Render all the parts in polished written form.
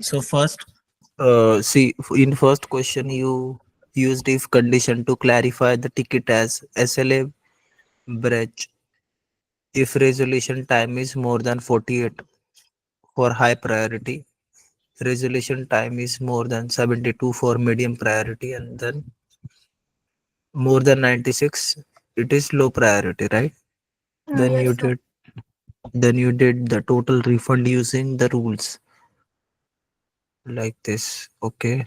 So first, see, in first question you used if condition to clarify the ticket as SLA bridge if resolution time is more than 48 for high priority, resolution time is more than 72 for medium priority, and then more than 96 it is low priority, right? Then you Yes, sir. did then you did the total refund using the rules like this. Okay,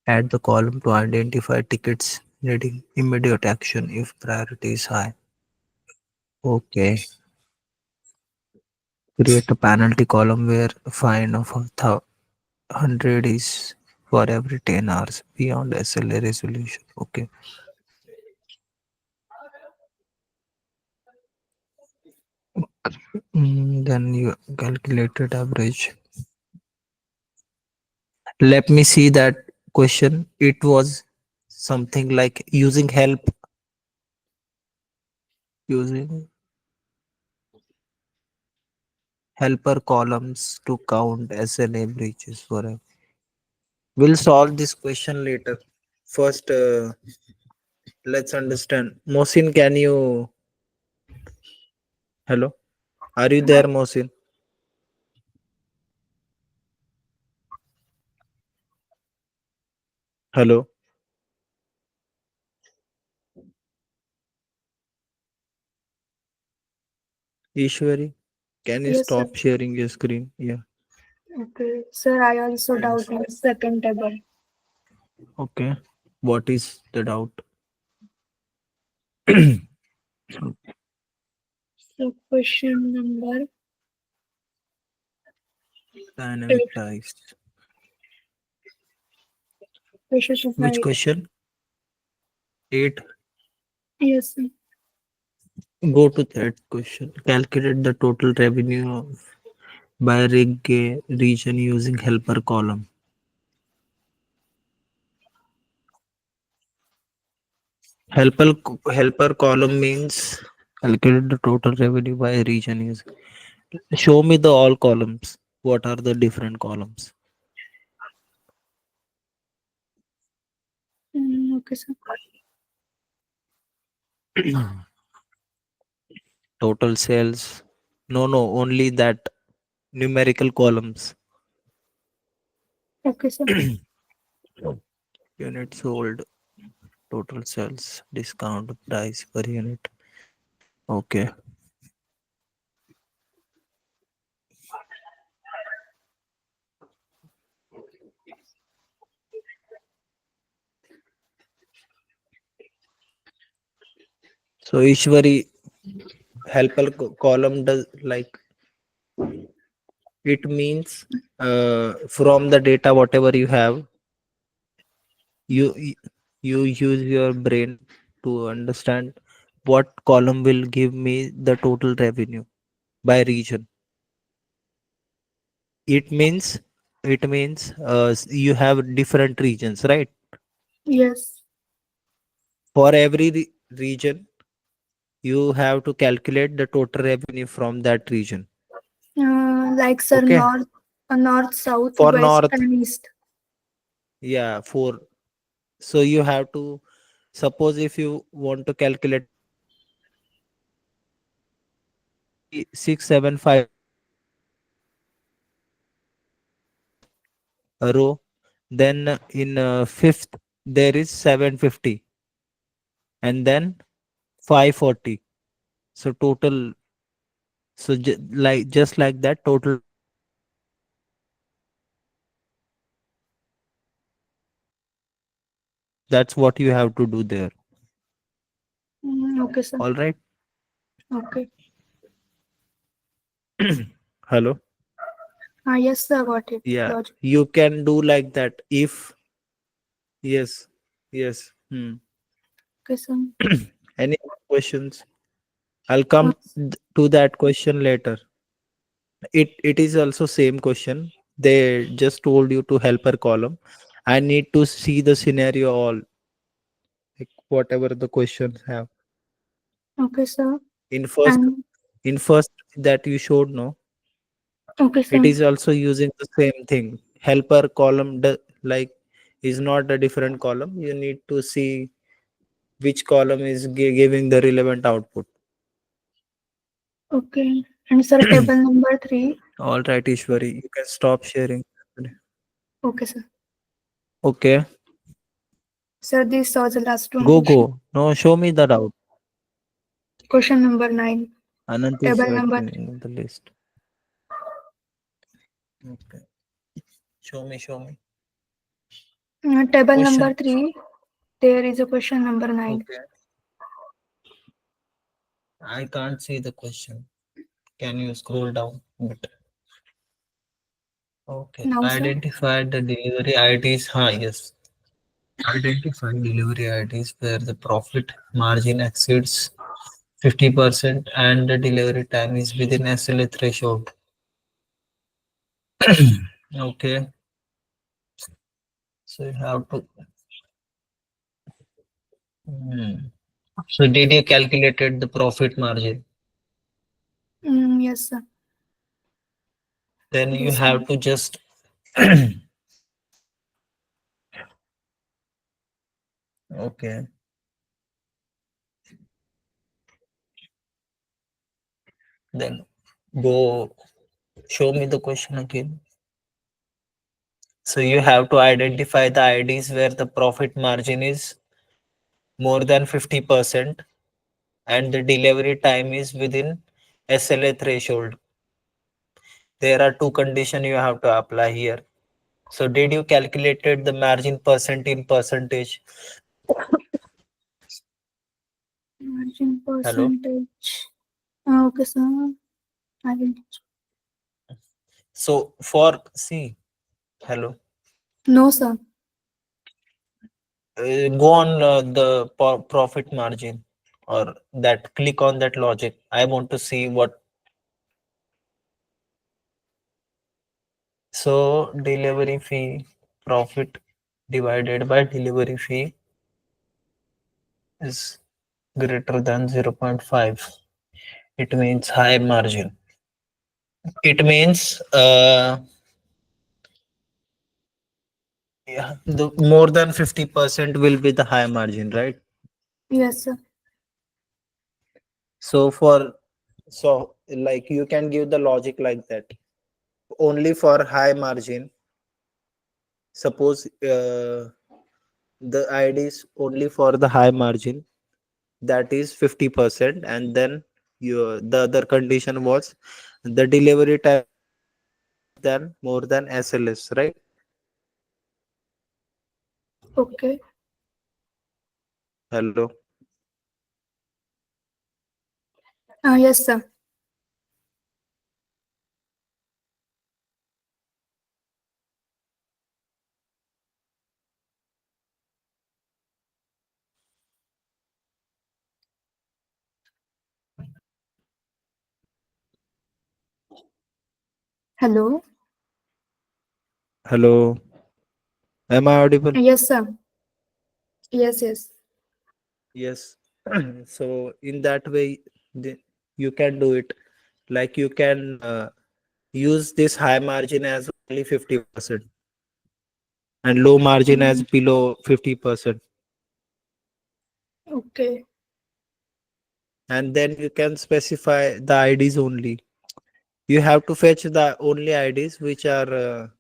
add the column to identify tickets needing immediate action if priority is high. Okay, create a penalty column where fine of 100 is for every 10 hours beyond SLA resolution. Okay. Then you calculated average. Let me see that question. It was something like using helper columns to count SLA breaches forever. We'll solve this question later. First, let's understand. Mosin, can you? Hello, are you there, Mosin? Hello, Ishwari. Can you Yes, sir. stop sharing your screen? Yeah. Okay. Sir, I also doubt Yes. in second table. Okay. What is the doubt? So question number Dynamic 8. dice. Question number Which 8. question? 8. Yes, sir. Go to that question. Calculate the total revenue by region using helper column. Helper helper column means calculate the total revenue by region using. Show me the all columns. What are the different columns? Okay, sir. Total sales. No, no, only that numerical columns. Okay, sir. Unit sold, total sales, discount price per unit. Okay. So Ishwari, helper column does like it means from the data whatever you have, you you use your brain to understand what column will give me the total revenue by region. It means you have different regions, right? Yes. For every region, you have to calculate the total revenue from that region. Like sir, Okay. north, south, For west, north, and east. yeah, for so you have to suppose if you want to calculate 675 a row, then in fifth there is 750 and then 540. So total, so like just like that total, that's what you have to do there. Okay, sir. All right. Okay. Hello. Yes, sir. Got it. Yeah, Logic. you can do like that if yes, yes. Okay, sir. Any questions? I'll come to that question later. It is also same question. They just told you to helper column. I need to see the scenario all like whatever the questions have. Okay, sir. In first And in first that you showed no. Okay, It sir. is also using the same thing. Helper column, like, is not a different column. You need to see which column is giving the relevant output. Okay. And sir, table number 3. All right, Ishwari, you can stop sharing. Okay, sir. Okay, Sir, this was the last one go question. go. No, show me that out. Question number 9. Anant is Table number waiting in the list. Okay, show me. table number Question. 3. There is a question number 9. Okay, I can't see the question. Can you scroll down? But okay, Now, sir. identify the delivery IDs. Yes. Identify delivery IDs where the profit margin exceeds 50% and the delivery time is within SLA threshold. Okay, so you have to. Hmm. So did you calculated the profit margin? Yes, sir. Then you This have one. to just okay. Then go show me the question again. So you have to identify the IDs where the profit margin is more than 50% and the delivery time is within SLA threshold. There are two conditions you have to apply here. So did you calculated the margin percent in percentage? Margin Hello. percentage. Okay, sir. I will. So for see, hello. No, sir. Go on the profit margin or that click on that logic. I want to see what. So delivery fee profit divided by delivery fee is greater than 0.5. It means high margin. It means yeah, the more than 50% will be the high margin, right? Yes, sir. So for so like you can give the logic like that. Only for high margin, suppose the ID is only for the high margin, that is 50%, and then the other condition was the delivery time than more than SLS, right? Okay. Hello. Yes, sir. Hello. Hello. Am I audible? Yes, sir. Yes, yes. Yes. So in that way, you can do it. Like you can use this high margin as only 50% and low margin as Mm, below 50%. okay. And then you can specify the IDs only. You have to fetch the only IDs which are,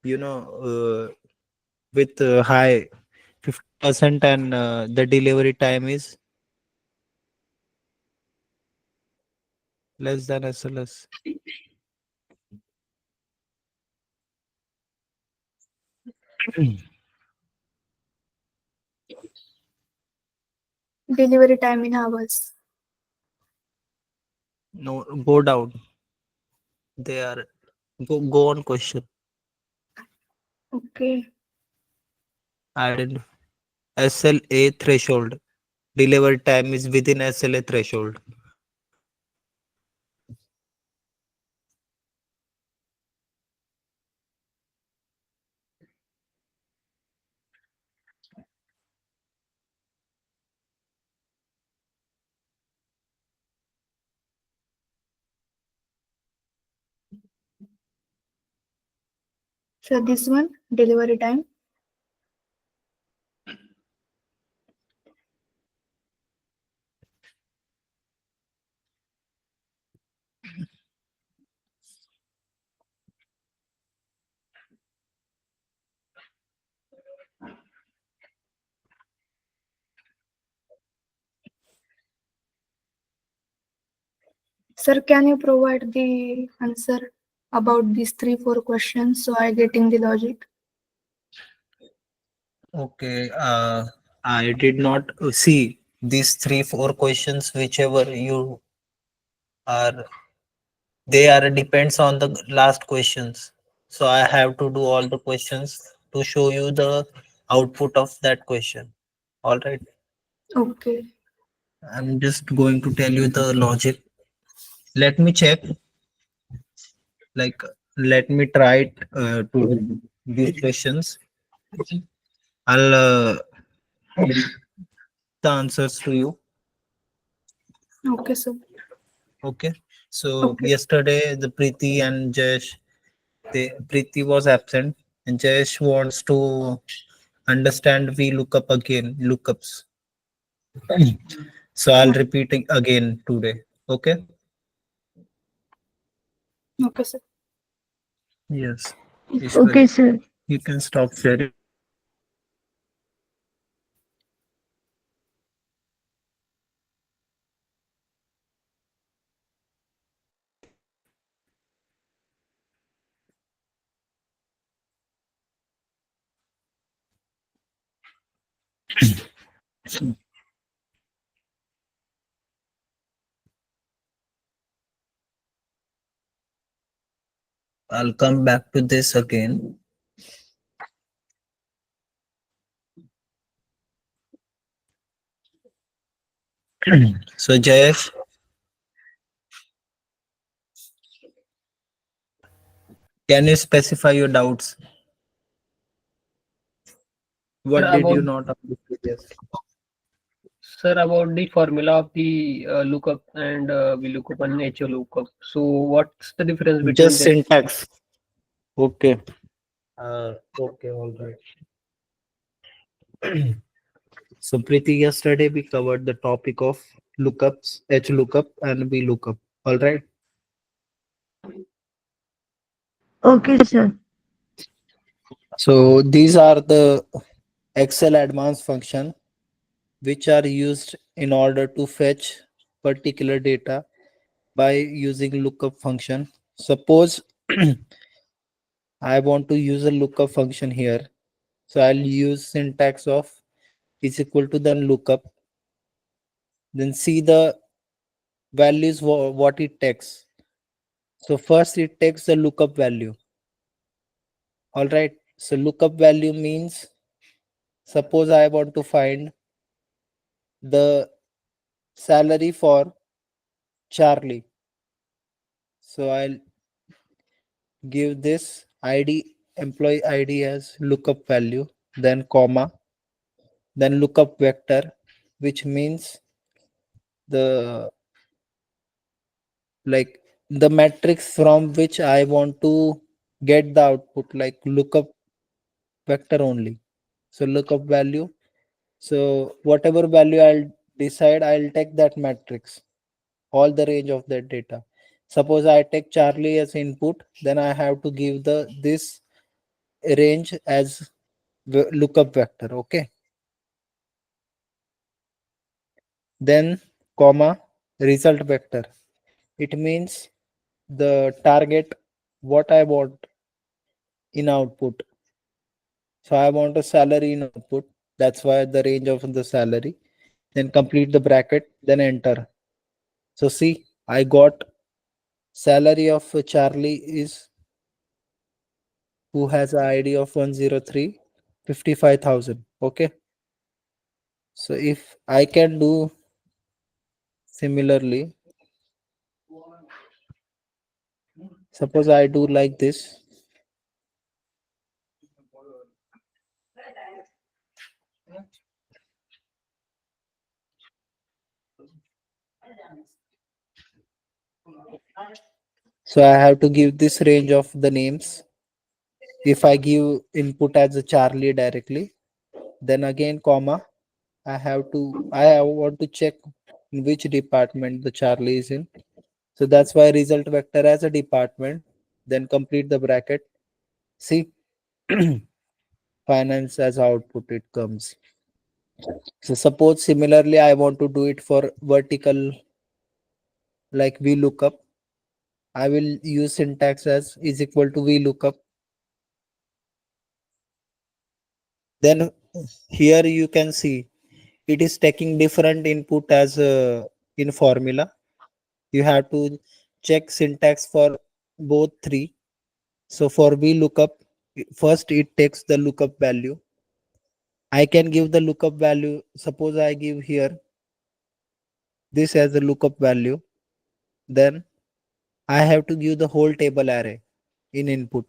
you know, with high 50% and the delivery time is less than SLS. Delivery time in hours. No, go down. They are go on question. Okay. Identify SLA threshold. Delivery time is within SLA threshold. So this one, delivery time. Sir, can you provide the answer about these three, four questions so I getting the logic? Okay, I did not see these three, four questions, whichever you are, they are depends on the last questions. So I have to do all the questions to show you the output of that question. All right. Okay. I'm just going to tell you the logic. Let me check. Like, let me try it to these questions. I'll the answers to you. Okay, sir. Okay. So Okay. yesterday the Preeti and Jayesh, they Preeti was absent and Jayesh wants to understand we look up again lookups. So I'll repeat it again today. Okay. Okay, sir. Yes. Okay, Ishwari, sir. you can stop sharing. I'll come back to this again. So Jayesh, can you specify your doubts? Sir, What did about you not understand? Yes. sir about the formula of the lookup and VLOOKUP and HLOOKUP. So what's the difference between Just them? syntax. Okay. Okay, all right. So Preeti, yesterday we covered the topic of lookups, H lookup and V lookup. All right. Okay, sir. So these are the Excel advanced function which are used in order to fetch particular data by using lookup function. Suppose I want to use a lookup function here. So I'll use syntax of is equal to then lookup, then see the values what it takes. So first it takes the lookup value. All right. So lookup value means suppose I want to find the salary for Charlie. So I'll give this ID employee ID as lookup value, then comma, then lookup vector, which means the like the matrix from which I want to get the output, like lookup vector only. So lookup value. So whatever value I'll decide, I'll take that matrix, all the range of that data. Suppose I take Charlie as input, then I have to give the this range as lookup vector. Okay. Then comma result vector. It means the target what I want in output. So I want a salary in output. That's why the range of the salary. Then complete the bracket, then enter. So see, I got salary of Charlie is who has a ID of 103 55,000. Okay. So if I can do similarly, suppose I do like this. So I have to give this range of the names. If I give input as a Charlie directly, then again comma, I want to check in which department the Charlie is in. So that's why result vector as a department, then complete the bracket. See, finance as output it comes. So suppose similarly I want to do it for vertical like VLOOKUP. I will use syntax as is equal to VLOOKUP. Then here you can see it is taking different input as in formula. You have to check syntax for both three. So for VLOOKUP, first it takes the lookup value. I can give the lookup value. Suppose I give here this as the lookup value. Then I have to give the whole table array in input.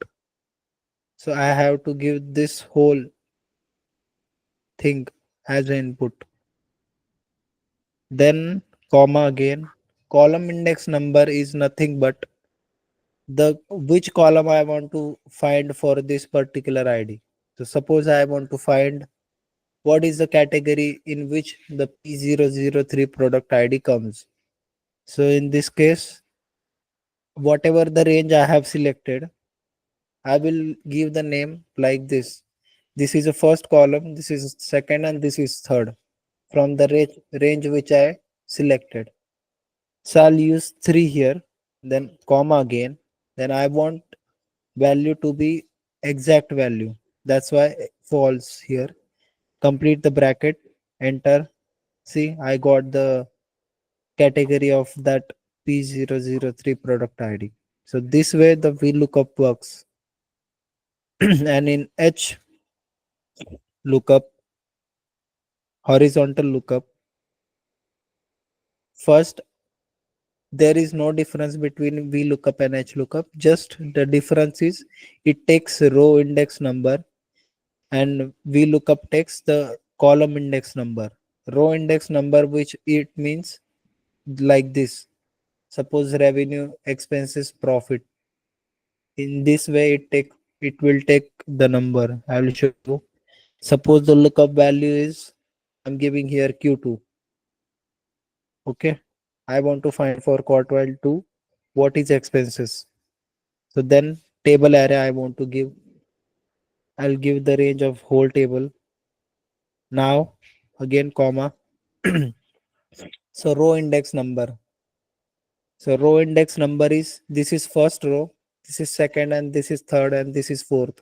So I have to give this whole thing as an input. Then comma again. Column index number is nothing but the which column I want to find for this particular ID. So suppose I want to find what is the category in which the P003 product ID comes. So in this case, whatever the range I have selected, I will give the name like this. This is the first column, this is second, and this is third from the range which I selected. So I'll use 3 here, then comma again. Then I want value to be exact value. That's why false here. Complete the bracket, enter. See, I got the category of that P003 product ID. So this way the VLOOKUP works. And in H lookup, horizontal lookup, first there is no difference between VLOOKUP and HLOOKUP. Just the difference is it takes row index number and VLOOKUP takes the column index number. Row index number, which it means like this. Suppose revenue, expenses, profit. In this way, it will take the number. I will show you. Suppose the lookup value is I'm giving here Q2. Okay. I want to find for quartile 2 what is expenses. So then table array I want to give. I'll give the range of whole table. Now again comma. So row index number. So row index number is this is first row, this is second, and this is third, and this is fourth.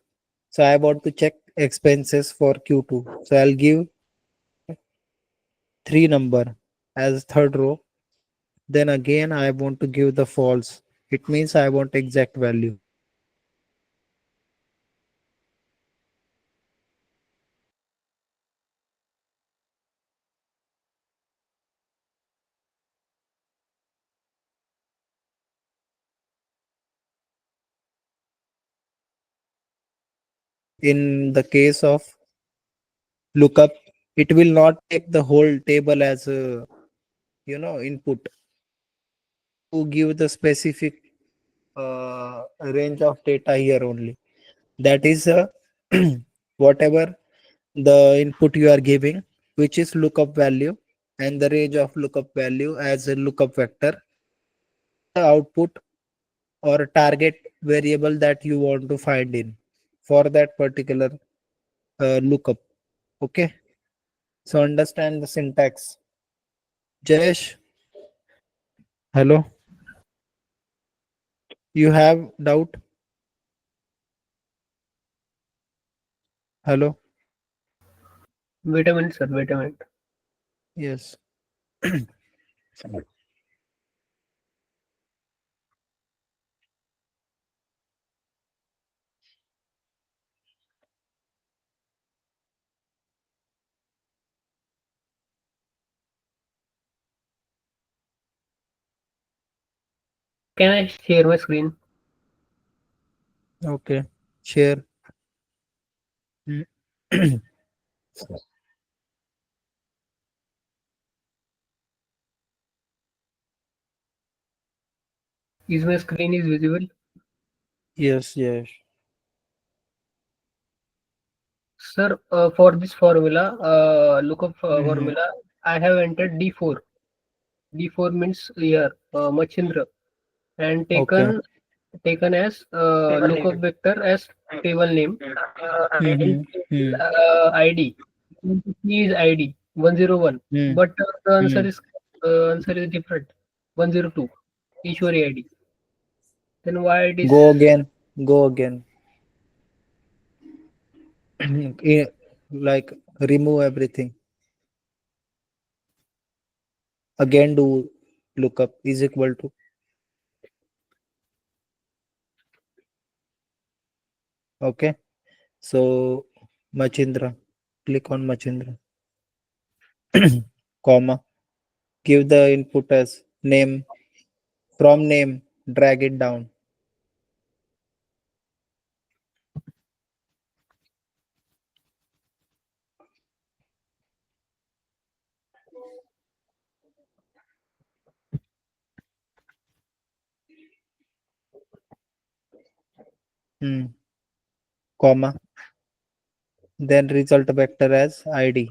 So I want to check expenses for Q2. So I'll give 3 number as third row. Then again I want to give the false. It means I want exact value. In the case of lookup, it will not take the whole table as a input. To give the specific range of data here only. That is whatever the input you are giving, which is lookup value, and the range of lookup value as a lookup vector, the output or target variable that you want to find in for that particular lookup. Okay, so understand the syntax. Jayesh, hello, you have doubt? Hello, Wait a minute, sir. Wait a minute. yes. Can I share my screen? Okay, share. Is my screen is visible? Yes, yes. Sir, for this formula, lookup Mm-hmm. formula, I have entered D4. D4 means here, Machindra, and Okay. taken as lookup vector as table name and Mm-hmm. table ID. Key is ID 101, Mm-hmm. but the answer is different 102. Ishwari ID. Then why it is Go again. Go again. Eh, like remove everything. Again do lookup is equal to. Okay. So Machindra. Click on Machindra. Comma. Give the input as name. From name, drag it down. Hmm. Comma. Then result vector as ID.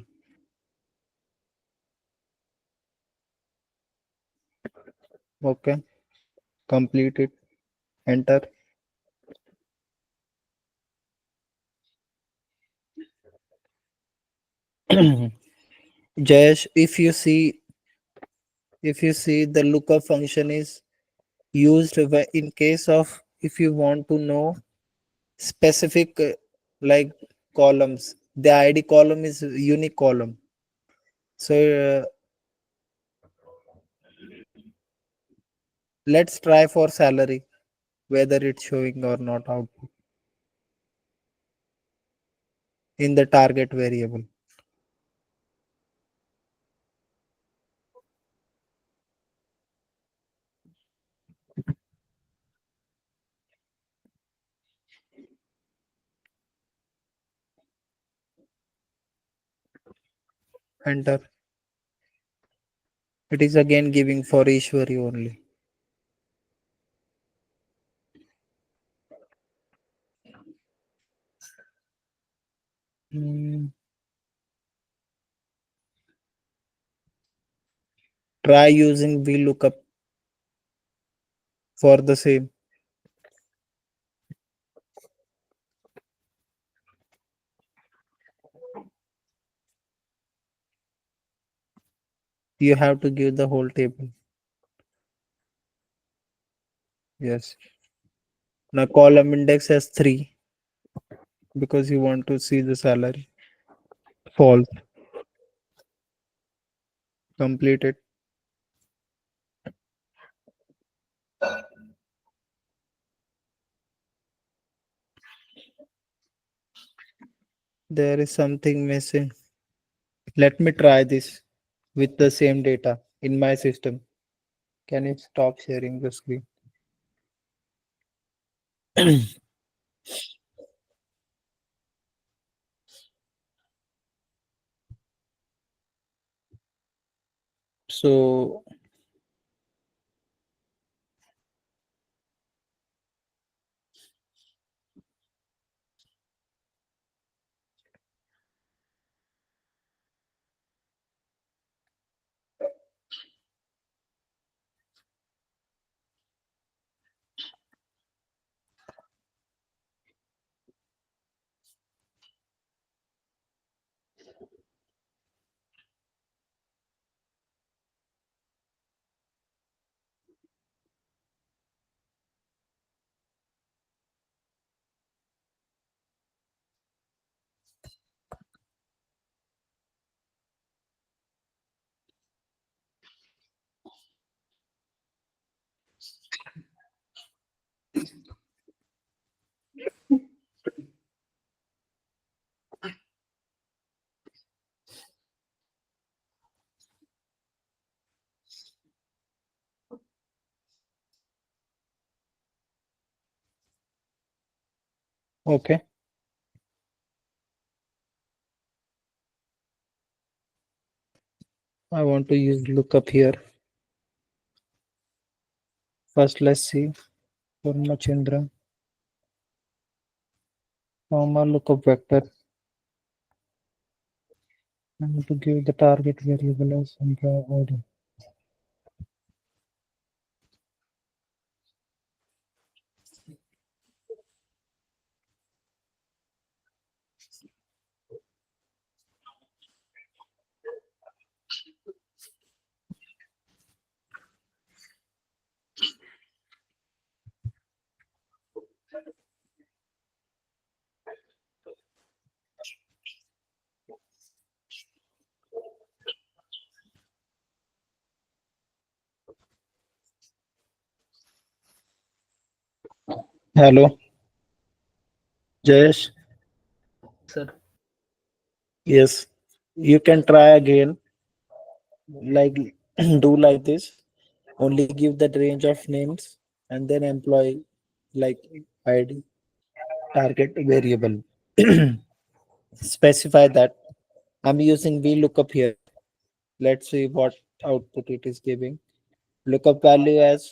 Okay. Complete it. Enter. Jayesh, if you see the lookup function is used in case of if you want to know specific like columns, the ID column is unique column. So let's try for salary whether it's showing or not output in the target variable. Enter. It is again giving for Ishwari only. Hmm. Try using VLOOKUP for the same. You have to give the whole table. Yes. Now column index has 3 because you want to see the salary. False. Complete it. There is something missing. Let me try this with the same data in my system. Can you stop sharing the screen? So, okay. I want to use lookup here. First, let's see for Machendra. Comma lookup vector. And to give the target variable as employee ID. Hello, Jayesh. Yes, sir. Yes, you can try again. Like do like this. Only give the range of names and then employee like ID target variable. Specify that I'm using VLOOKUP here. Let's see what output it is giving. Lookup value as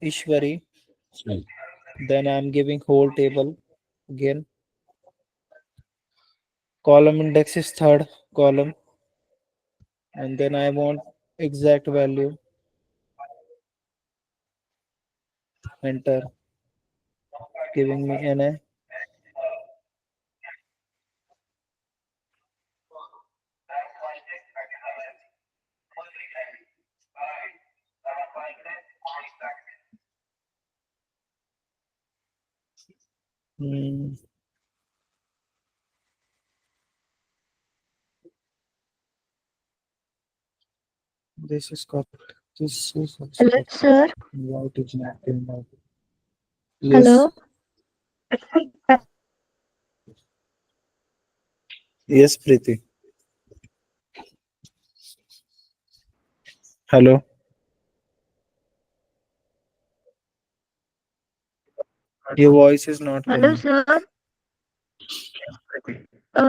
Ishwari. Then I'm giving whole table again. Column index is third column, and then I want exact value. Enter, giving me NA. Hmm, this is correct. This is also Hello, correct. sir. What is not in my- Yes, Hello. yes, Preeti. Hello. Your voice is not Hello, coming. sir.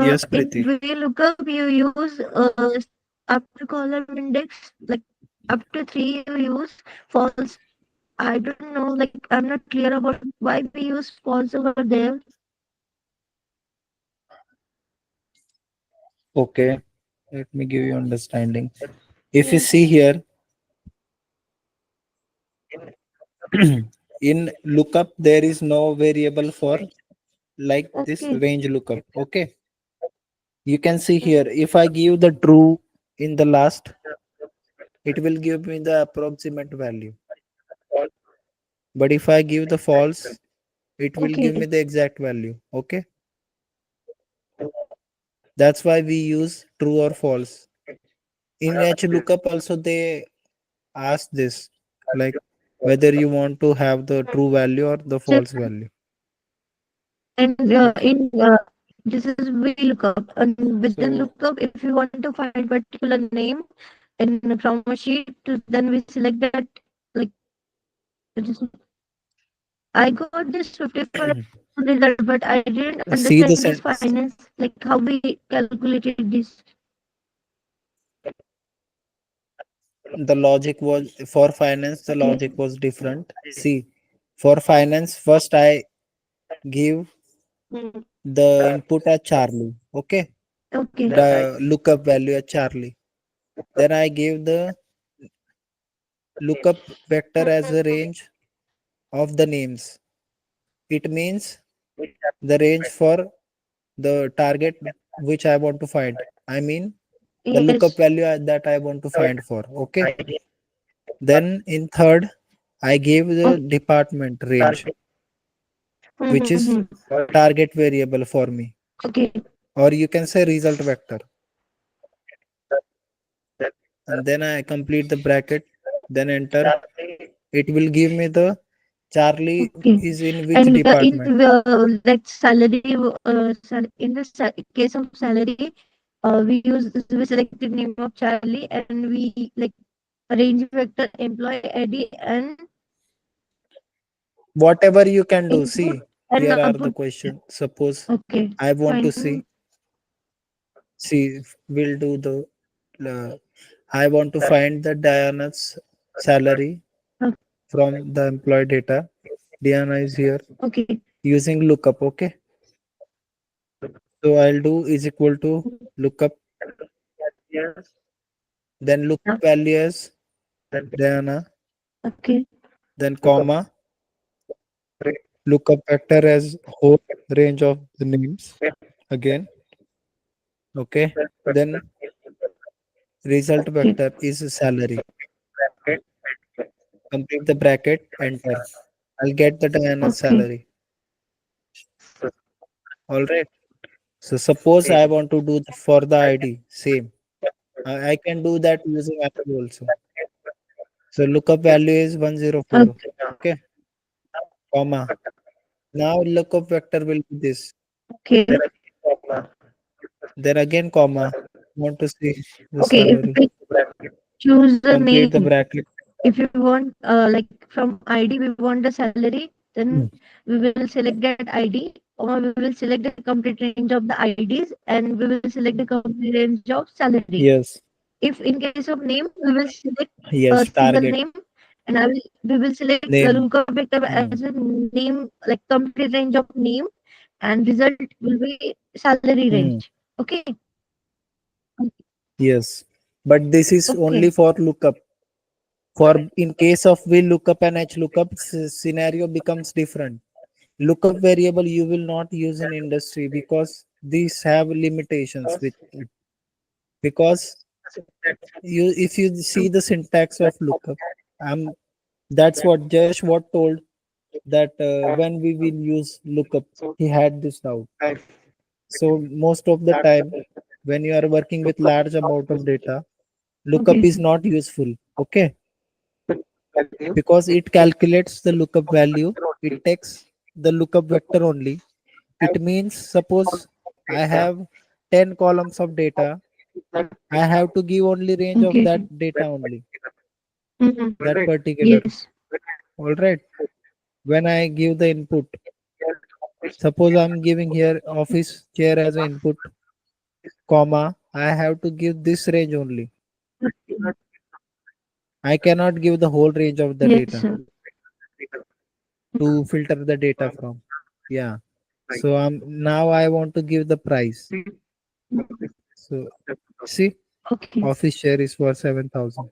Yes, In Preeti. VLOOKUP, you use after column index, like up to three, you use false. I don't know, like I'm not clear about why we use false over there. Okay. Let me give you understanding. If you Yes. see here, in lookup, there is no variable for like this Okay. range lookup. Okay. You can see here, if I give the true in the last, it will give me the approximate value. But if I give the false, it will give Okay. me the exact value. Okay. That's why we use true or false. In H lookup also they ask this, like whether you want to have the true value or the So, false value. and in this is VLOOKUP, and within So lookup, if you want to find particular name in from a sheet, then we select that. Like it is- I got this 54 result, but I didn't see the understand this finance, like how we calculated this. the logic was for finance, the Okay. logic was different. See, for finance, first I give Mm. the input as Charlie. Okay. Okay. The lookup value as Charlie. Then I give the lookup vector as a range of the names. It means the range for the target which I want to find. I mean the lookup Yes. value that I want to find for. Okay. Then in third, I gave the Okay. department range, which is Mm-hmm. target variable for me, Okay. or you can say result vector. And then I complete the bracket, then enter. It will give me the Charlie Okay. is in which And department. in like salary, in the case of salary, we selected name of Charlie, and we like range vector employee ID and Whatever you can do. input See, and here are the output. question. Suppose Okay. I want to Fine. see, we'll do the, uh, I want to find the Diana's salary from the employee data. Diana is here Okay. using lookup. Okay. So I'll do is equal to lookup then lookup Yeah. values, then Okay. then comma, lookup vector as whole range of the names again. Okay, then result Okay. vector is salary. Complete the bracket, enter. I'll get the Diana's Okay. salary. All right. So suppose I want to do for the ID, same. I can do that using ID also. So lookup value is 104. Okay. Okay, comma. Now lookup vector will be this. Okay. Then again, comma. Want to see the Okay. If salary. we choose the Complete the name, bracket. if you want, like from ID, we want the salary, then Hmm. we will select that ID, or we will select the complete range of the IDs, and we will select the complete range of salary. Yes. If in case of name, we will select a Yes. single Target name, and we will select the name. lookup vector Hmm. as a name, like complete range of name, and result will be salary Hmm. range. Okay. Yes. But this is only Okay. for lookup. For in case of V lookup and H lookup, scenario becomes different. Lookup variable you will not use in industry because these have limitations with it. Because you if you see the syntax of lookup, um, that's what Jayesh what told that when we will use lookup, he had this doubt. So most of the time, when you are working with large amount of data, lookup Okay. is not useful. Okay, because it calculates the lookup value. It takes the lookup vector only. It means suppose I have 10 columns of data, I have to give only range of Okay. that data only, Mhm. that particular. Yes. All right. When I give the input, suppose I'm giving here office chair as an input, comma, I have to give this range only. I cannot give the whole range of the Yes, data sir. to filter the data from. Yeah. So now I want to give the price. So see, Okay. office share is for 7,000.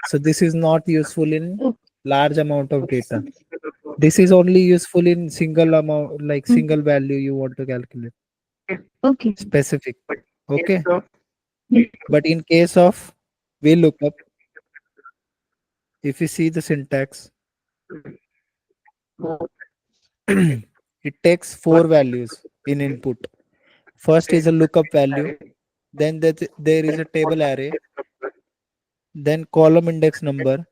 So this is not useful in O- large amount of data. This is only useful in single amount, like mm, single value you want to calculate, Okay. specific. Okay. Yes. But in case of VLOOKUP, if you see the syntax, it takes four values in input. First is a lookup value, then there is a table array, then column index number,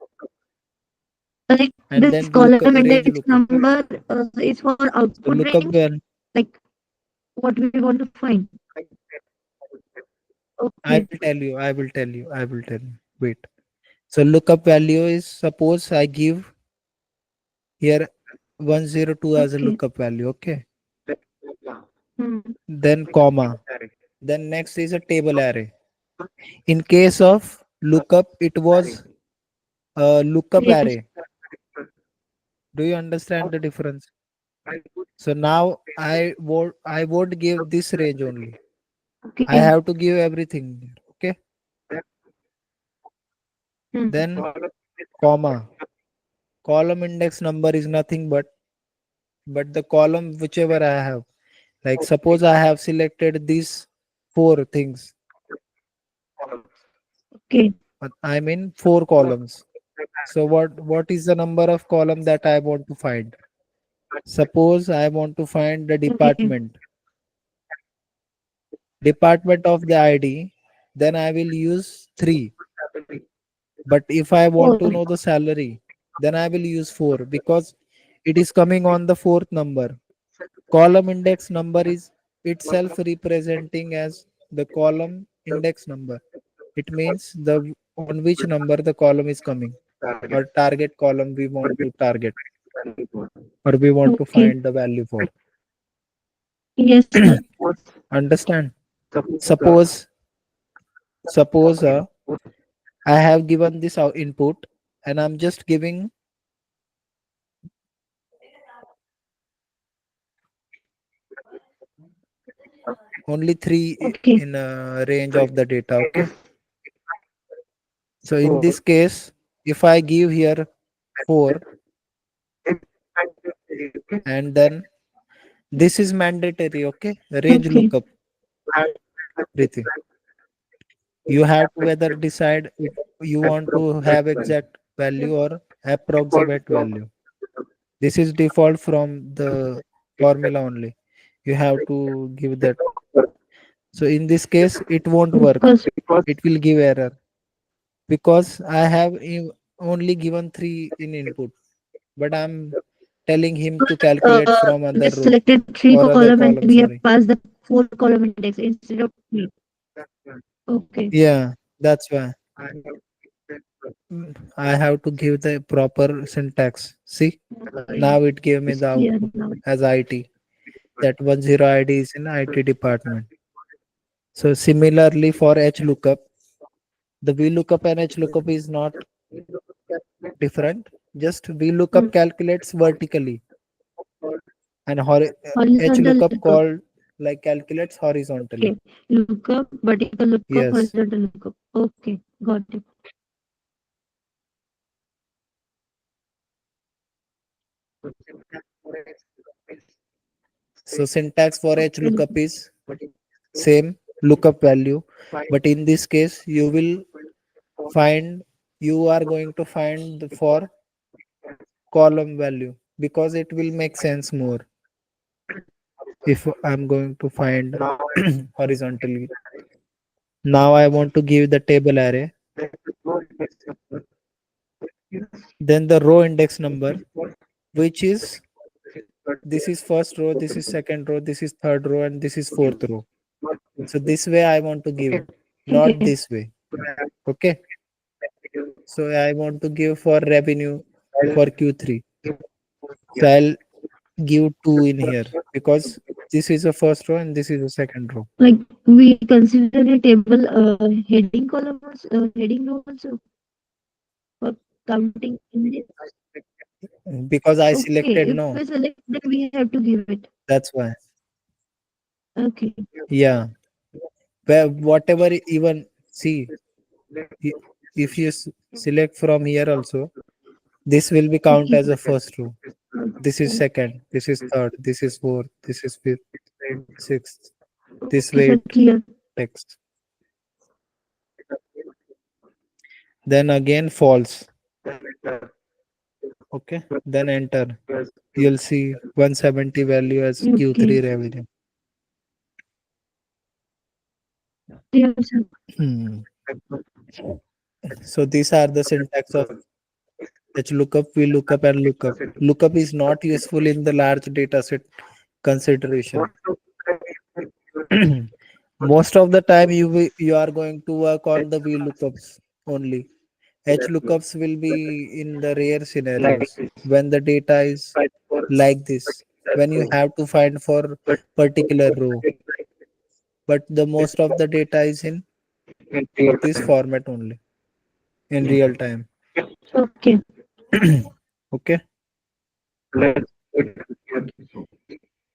Like and this then column range index lookup. number is for So output lookup range, well, like what we want to find. I Okay. will tell you, I will tell you, I will tell you. Wait. So lookup value is suppose I give here 102 as a Okay. lookup value. Okay. Hmm. Then comma. Then next is a table array. In case of lookup, it was a lookup Yes. array. Do you understand the difference? So now I won't give this range only. I Okay. have to give everything. Okay. Hmm. Then comma. Column index number is nothing but the column whichever I have. Like suppose I have selected these four things. Okay. I mean four columns. So what is the number of column that I want to find? Suppose I want to find the Okay. department of the ID, then I will use 3. But if I want Oh, to know the salary, then I will use 4 because it is coming on the fourth number. Column index number is itself representing as the column index number. It means the on which number the column is coming or target column we want to target or we want to okay. find the value for. Yes, sir. Understand? Suppose suppose I have given this input and I'm just giving only three Okay. in a range of the data. Okay. So in this case, if I give here 4 and then this is mandatory. Okay. Range Okay. lookup, Riti. You have to whether decide if you want to have exact value or approximate value. This is default from the formula only. You have to give that. So in this case, it won't work. Because It will give error because I have only given 3 in input, but I'm telling him to calculate from we other row selected three or other column and column. we have Sorry. passed the four column index instead of three. Okay. Yeah, that's why. I have to give the proper syntax. See, now it gave me It's the clear output now. as IT. That 10 ID is in IT department. So similarly for H lookup, the V lookup and H lookup is not different. Just V lookup calculates vertically and H Horizontal lookup lookup. called like calculates horizontally. Okay. Lookup, vertical lookup, Yes. horizontal lookup. Okay. Got it. So syntax for H Okay. lookup is same lookup value, but in this case you will find you are going to find for column value because it will make sense more if I'm going to find horizontally. Now I want to give the table array, then the row index number, which is this is first row, this is second row, this is third row, and this is fourth row. So this way I want to give, not Okay. this way. Okay. So I want to give for revenue for Q3. So I'll give 2 in here because this is a first row and this is a second row. Like we consider a table heading column also, heading row also for counting images. Because I Okay. selected If no. we select, then we have to give it. That's why. Okay. Yeah. Where whatever even see i- if you select from here also, this will be count Okay. as a first row. This is second, this is third, this is fourth, this is fifth, sixth. This Okay, way sir. it Clear. takes. Then again false. Okay. Then enter. You'll see 170 value as Okay. Q3 revenue. Clear, sir. Hmm. So these are the syntax of H lookup, V lookup, and lookup. Lookup is not useful in the large data set consideration. Most of the time you are going to work on the V lookups only. H lookups will be in the rare scenarios when the data is like this, when you have to find for particular row. But the most of the data is in this format only in real time. Okay. Okay,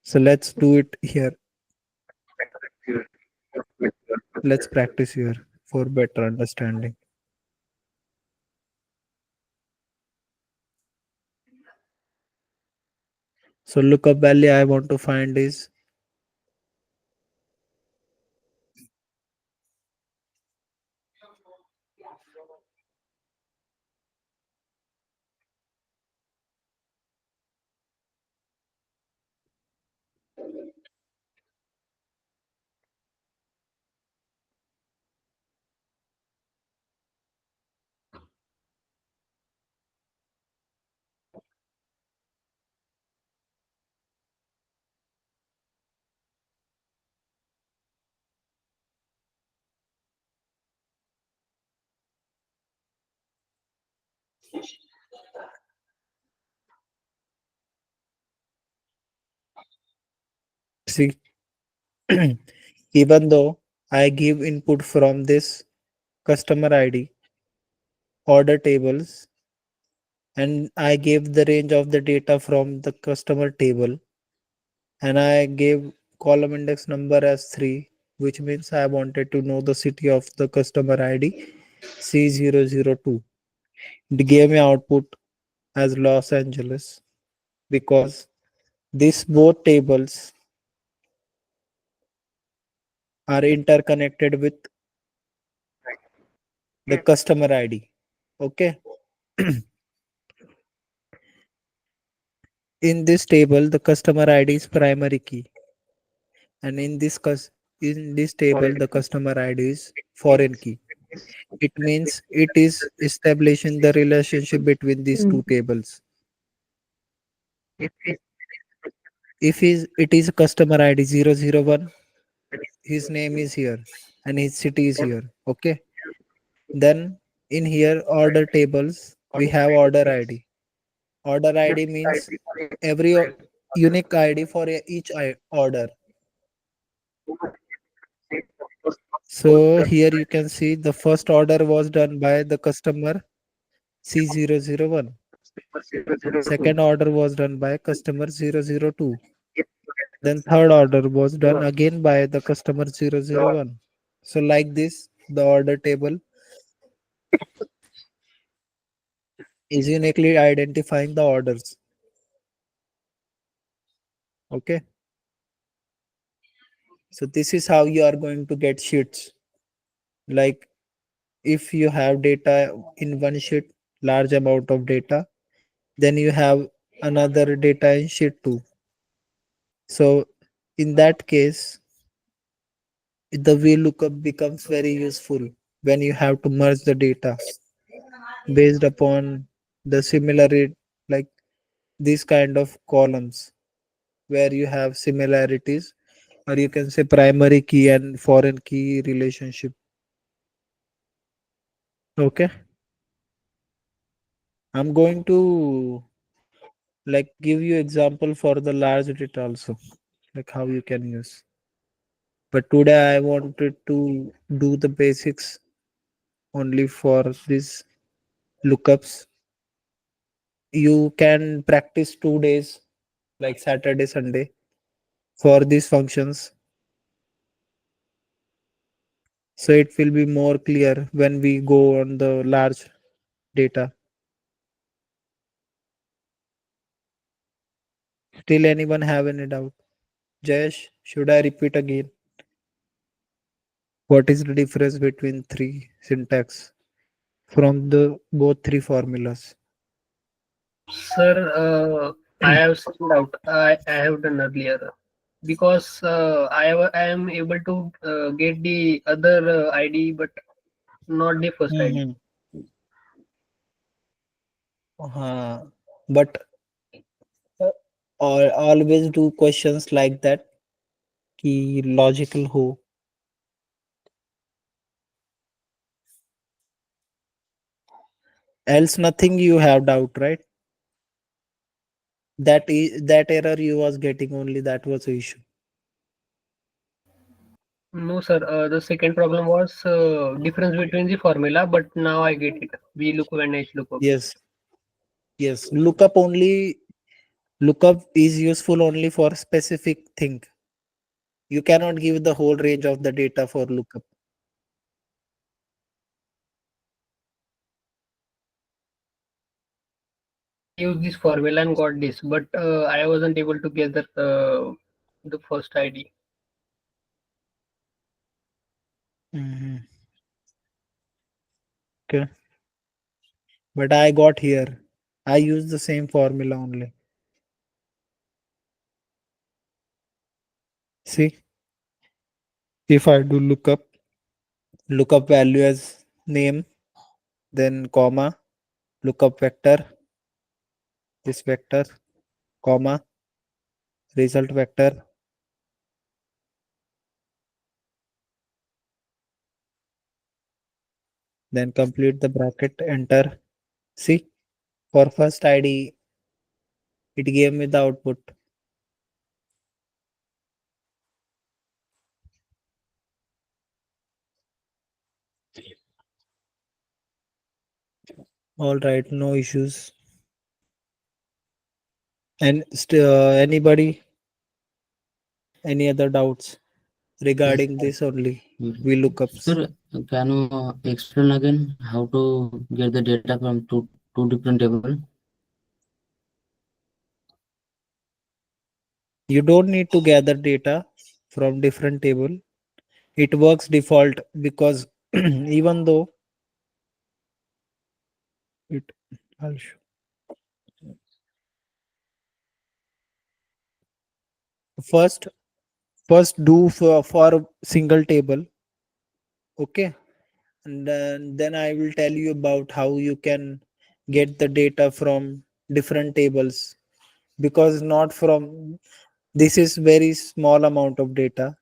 so let's do it here. Let's practice here for better understanding. So lookup value I want to find is see. Even though I give input from this customer ID order tables and I gave the range of the data from the customer table and I gave column index number as 3, which means I wanted to know the city of the customer ID C002. It gave me output as Los Angeles because these both tables are interconnected with the customer ID. Okay. In this table, the customer ID is primary key, and in this table, the customer ID is foreign key. It means it is establishing the relationship between these two Mm. tables. If it is customer ID 001, his name is here and his city is here. Okay. Then in here order tables we have order ID. Order ID means every unique ID for each order. So here you can see the first order was done by the customer C001. Second order was done by customer 002. Then third order was done again by the customer 001. So like this, the order table is uniquely identifying the orders. Okay. So this is how you are going to get sheets. Like if you have data in one sheet, large amount of data, then you have another data in sheet 2. So in that case, the VLOOKUP becomes very useful when you have to merge the data based upon the similarity, like these kind of columns where you have similarities, or you can say primary key and foreign key relationship. Okay. I'm going to like give you example for the large data also, like how you can use. But today I wanted to do the basics only for these lookups. You can practice 2 days, like Saturday, Sunday, for these functions. So it will be more clear when we go on the large data. Still anyone have any doubt? Jayesh, should I repeat again? What is the difference between three syntax from the both three formulas? Sir, I have seen out. I have done earlier because I am able to get the other ID, but not the first ID. Mm-hmm. But always do questions like that. Ki logical ho. Else nothing you have doubt, right? That error you was getting only that was the issue. No, sir. The second problem was difference between the formula, but now I get it. V lookup and H lookup. Yes, yes. Lookup is useful only for specific thing. You cannot give the whole range of the data for lookup. I used this formula and got this, but I wasn't able to gather the first ID. Mhm. Okay. But I got here. I use the same formula only. See, if I do lookup value as name, then comma, lookup vector, this vector, comma, result vector, then complete the bracket, enter. See, for first ID, it gave me the output. All right, no issues. And anybody Any other doubts Yes, regarding this only? We lookups. sir, can you explain again how to get the data from two different table? You don't need to gather data from different table. It works default because even though it I'll show. first first do for single table, okay, and then I will tell you about how you can get the data from different tables, because not from this is very small amount of data.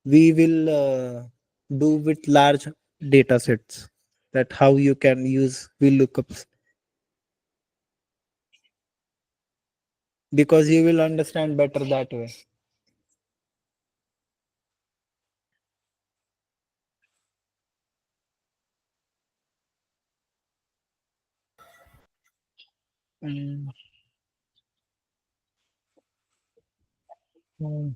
We will do with large data sets, that how you can use VLOOKUPs, because you will understand better that way. Mm. Mm.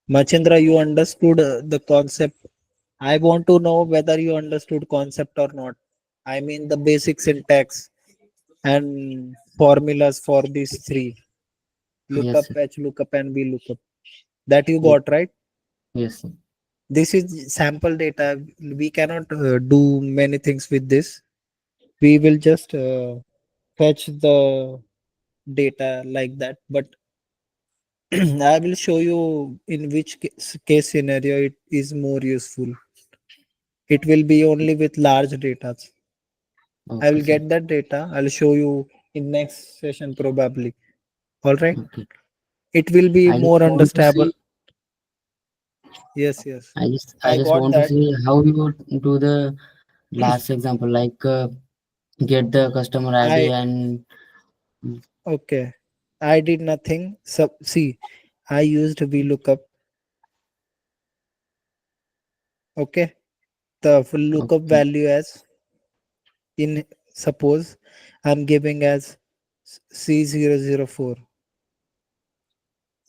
Machendra, you understood the concept. I want to know whether you understood concept or not. I mean the basic syntax and formulas for these three: Yes, lookup, sir. H lookup, and V lookup. That you Ye- got right. Yes, sir. This is sample data. We cannot do many things with this. We will just fetch the data like that. But I will show you in which case scenario it is more useful. It will be only with large data. I Okay, will sir. get that data. I'll show you in next session probably. All right. Okay. It will be I just more want to understandable. see. Yes, yes. I I just got want to that. see how you do the last example, like get the customer ID I and okay. I did nothing. So see, I used VLOOKUP. Okay. The full lookup okay, value as in, suppose I'm giving as C004.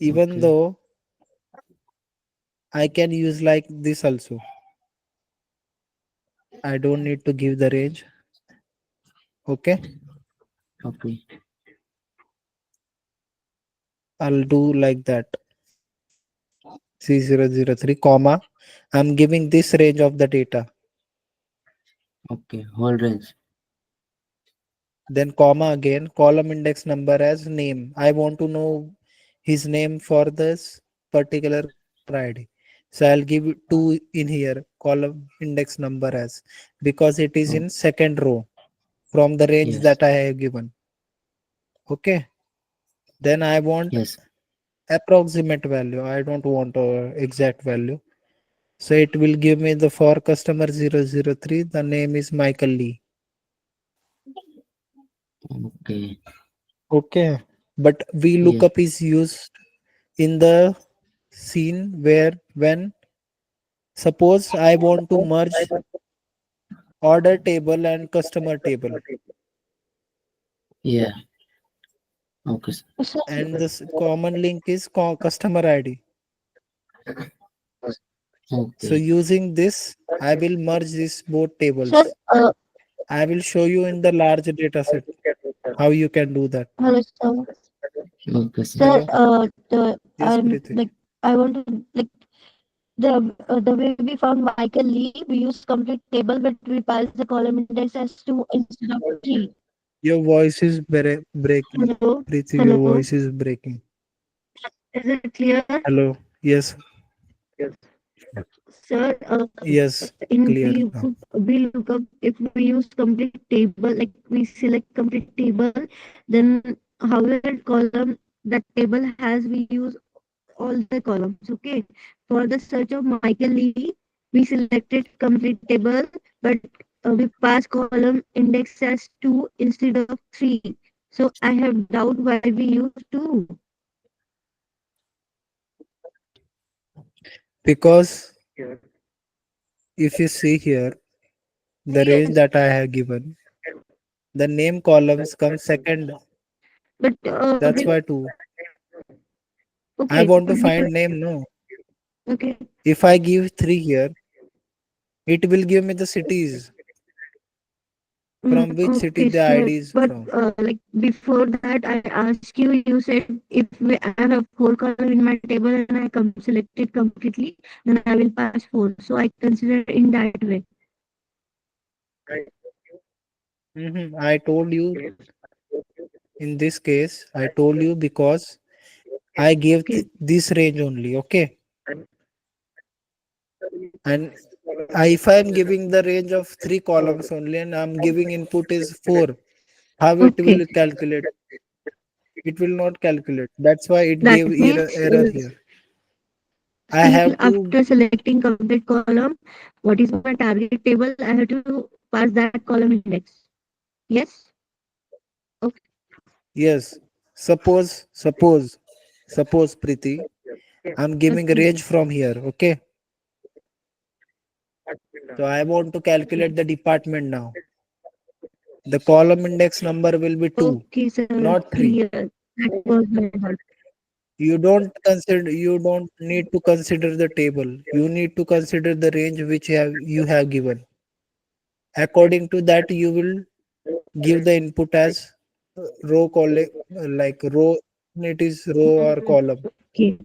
Even okay, though I can use like this also. I don't need to give the range. Okay. okay, I'll do like that. C003 comma. I'm giving this range of the data. okay. Whole range. Then comma again, column index number as name. I want to know his name for this particular customer ID. So I'll give it two in here, column index number as, because it is Oh, in second row from the range yes, that I have given. Okay. Then I want yes. approximate value. I don't want exact value. So it will give me the for customer 003. The name is Michael Lee. Okay, Okay. But yes, VLOOKUP is used in the scene where when suppose I want to merge order table and customer table, yeah. Okay, sir. So, and this common link is customer ID. So Okay, using this, I will merge these both sir, tables. uh, I will show you in the large data set how you can do that. hello, sir. okay, sir. Sir, Hello. Yes, I'm Preeti. like, I want to like the way we found Michael Lee, we use complete table, but we pass the column index as two instead of three. Your voice is breaking. Hello, Preeti, your hello. voice is breaking. Is it clear? Hello. Yes. Sir, Yes. in Clear now. we look up if we use complete table, like we select complete table, then however column that table has, we use all the columns. Okay. For the search of Michael Lee, we selected complete table, but we pass column index as two instead of three. So I have doubt why we use two. Because if you see here, the range that I have given. The name columns come second. But That's why two. I okay, want to before, find name, no. okay, If I give three here, it will give me the cities from which city okay, the sir. ID is But from. like before that, I asked you. You said if I have four color in my table and I selected completely, then I will pass four. So I consider in that way. I told you in this case, I told you because I gave Okay, this range only, okay? And if I am giving the range of three columns only and I'm giving input is four, how it okay. will calculate? It will not calculate. That's why it That gave means error here. I still have to, after selecting complete column, what is my target table? I have to pass that column index. Yes. Okay. yes. Suppose, Preeti, I'm giving a Okay. range from here, okay? So I want to calculate the department now. The column index number will be 2, Okay, sir. not 3. Clear. That was my doubt. You don't need to consider the table. You need to consider the range which you have given. According to that, you will give the input as row column, like row, it is row or column. Okay.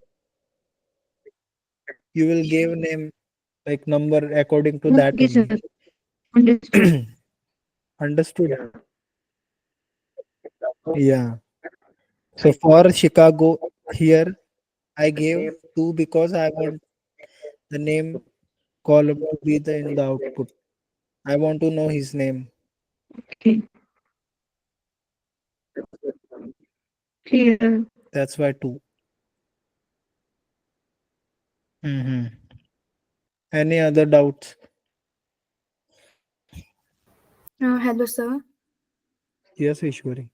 You will give name like number according to that Okay, sir. only. Understood. Understood? Yeah. So for Chicago here, I gave 2 because I want the name column to be in the output. I want to know his name. Okay. Clear. That's why 2. Mm-hmm. Any other doubts? Hello, sir. Yes, Ishwari.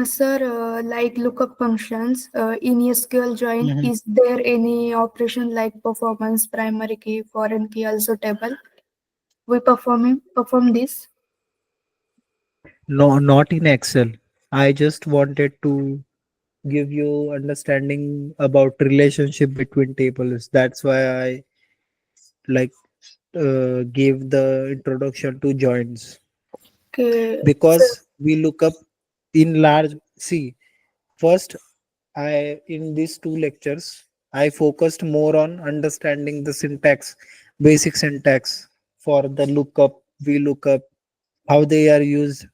Sir, like lookup functions in SQL join, Mm-hmm. is there any operation like performance, primary key, foreign key, also table? We perform this. No, not in Excel. I just wanted to give you understanding about relationship between tables. That's why I like gave the introduction to joins Okay, sir. because we look up in large. See, first I in these two lectures I focused more on understanding the syntax, basic syntax for the lookup, we lookup, how they are used.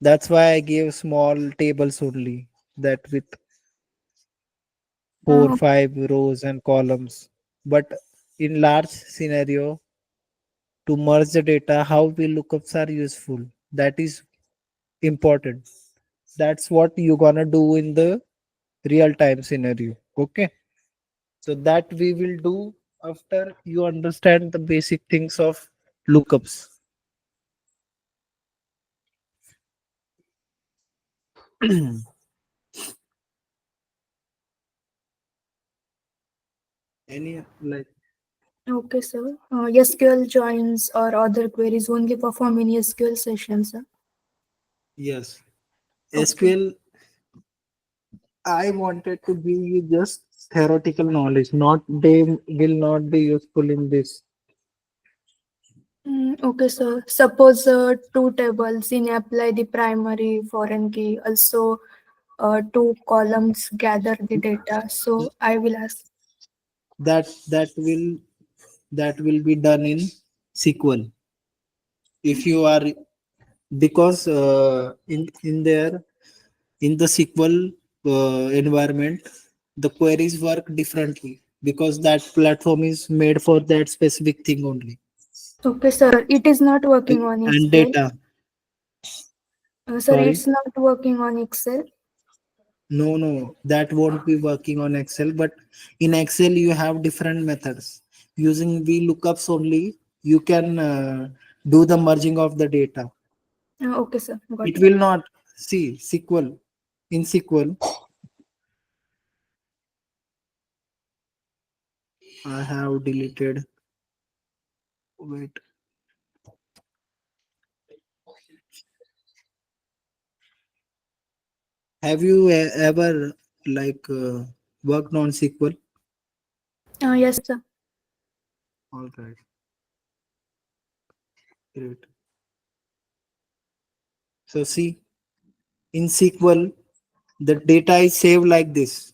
That's why I gave small tables only that with four, Uh, 5 rows and columns. But in large scenario, to merge the data, how we lookups are useful. That is important. That's what you're gonna do in the real time scenario. Okay. So that we will do after you understand the basic things of lookups. Any like okay, sir. SQL joins or other queries only perform in SQL sessions. Sir. yes. Okay. SQL I wanted to give you just theoretical knowledge, not they will not be useful in this. Okay, sir. Suppose two tables in apply the primary foreign key, also two columns gather the data. So I will ask. That that will be done in SQL. If you are because in there in the SQL environment, the queries work differently because that platform is made for that specific thing only. Okay, sir. It is not working on And Excel. data, Sir, sorry, it's not working on Excel. no, that won't be working on Excel. But in Excel, you have different methods. Using VLOOKUPs only, you can do the merging of the data. Okay, sir. Got It it. will not see SQL. In SQL, I have deleted. Wait. Have you ever like worked on SQL? Yes, sir. All right, great. So see, in SQL, the data is saved like this.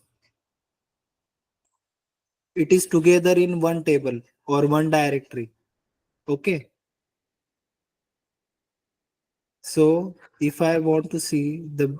It is together in one table or one directory. Okay. So if I want to see the,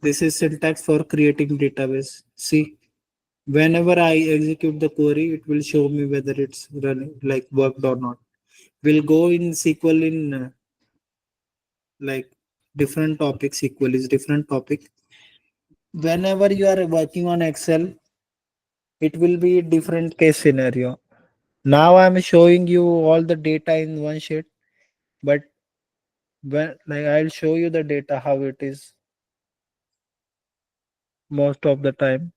this is syntax for creating database. See, whenever I execute the query, it will show me whether it's running like worked or not. We'll go in SQL in like different topics. SQL is different topic. Whenever you are working on Excel, it will be different case scenario. Now I'm showing you all the data in one sheet, but when like I'll show you the data how it is most of the time.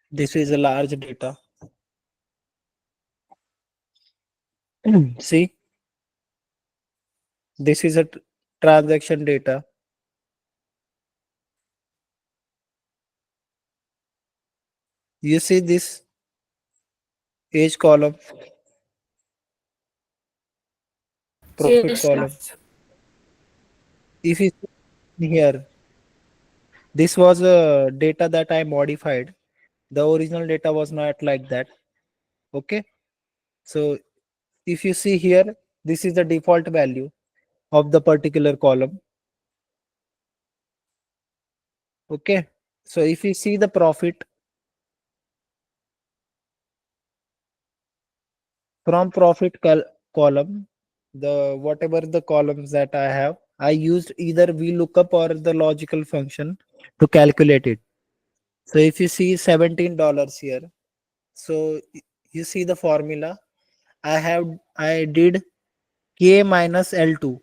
This is a large data. See, this is a transaction data. You see this age column, profit Yes, sir. column. If you see here, this was a data that I modified. The original data was not like that. Okay. So if you see here, this is the default value of the particular column. Okay. So if you see the profit from column, the whatever the columns that I have, I used either VLOOKUP or the logical function to calculate it. So if you see $17 here, so you see the formula. I did K minus L2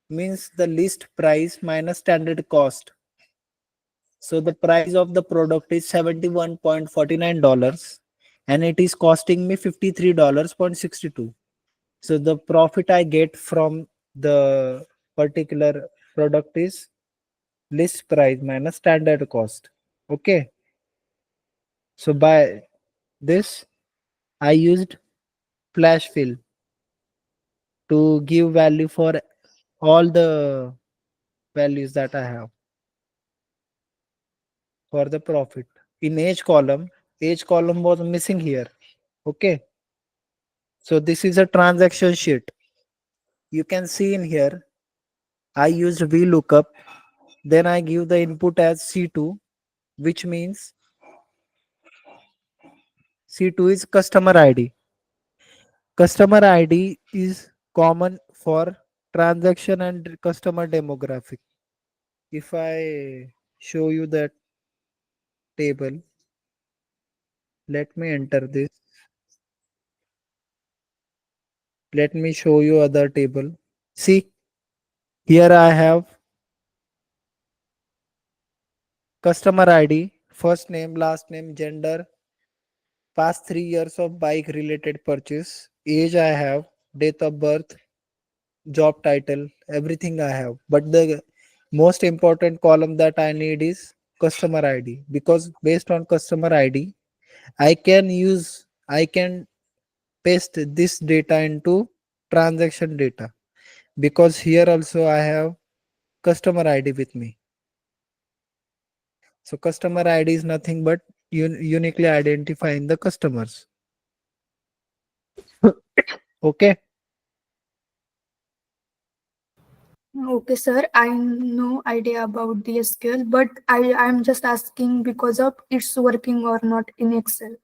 means the list price minus standard cost. So the price of the product is $71.49 and it is costing me $53.62. So the profit I get from the particular product is list price minus standard cost. Okay. So by this, I used flash fill to give value for all the values that I have for the profit. In age column was missing here. Okay. So this is a transaction sheet. You can see in here, I used VLOOKUP. Then I give the input as C2, which means C2 is customer ID. Customer ID is common for transaction and customer demographic. If I show you that table, let me enter this. Let me show you other table. See, here I have customer ID, first name, last name, gender, past 3 years of bike related purchase, age I have, date of birth, job title, everything I have. But the most important column that I need is customer ID, because based on customer ID, I can paste this data into transaction data, because here also I have customer ID with me. So customer ID is nothing but uniquely identifying the customers. Okay. Okay, sir. I no idea about the SQL, but I'm just asking because of it's working or not in Excel.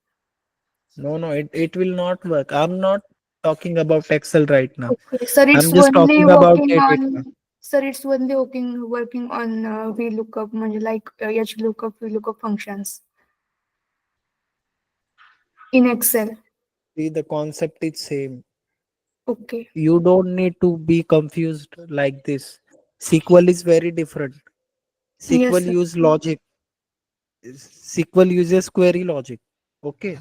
No, it will not work. I'm not talking about Excel right now. Okay, sir. I'm It's just only talking about working the data. on. Sir, it's only working on VLOOKUP, म्हणजे like HLOOKUP, VLOOKUP functions in Excel. See, the concept is same. Okay. You don't need to be confused like this. SQL is very different. Yes, SQL sir. use logic. SQL uses query logic. Okay.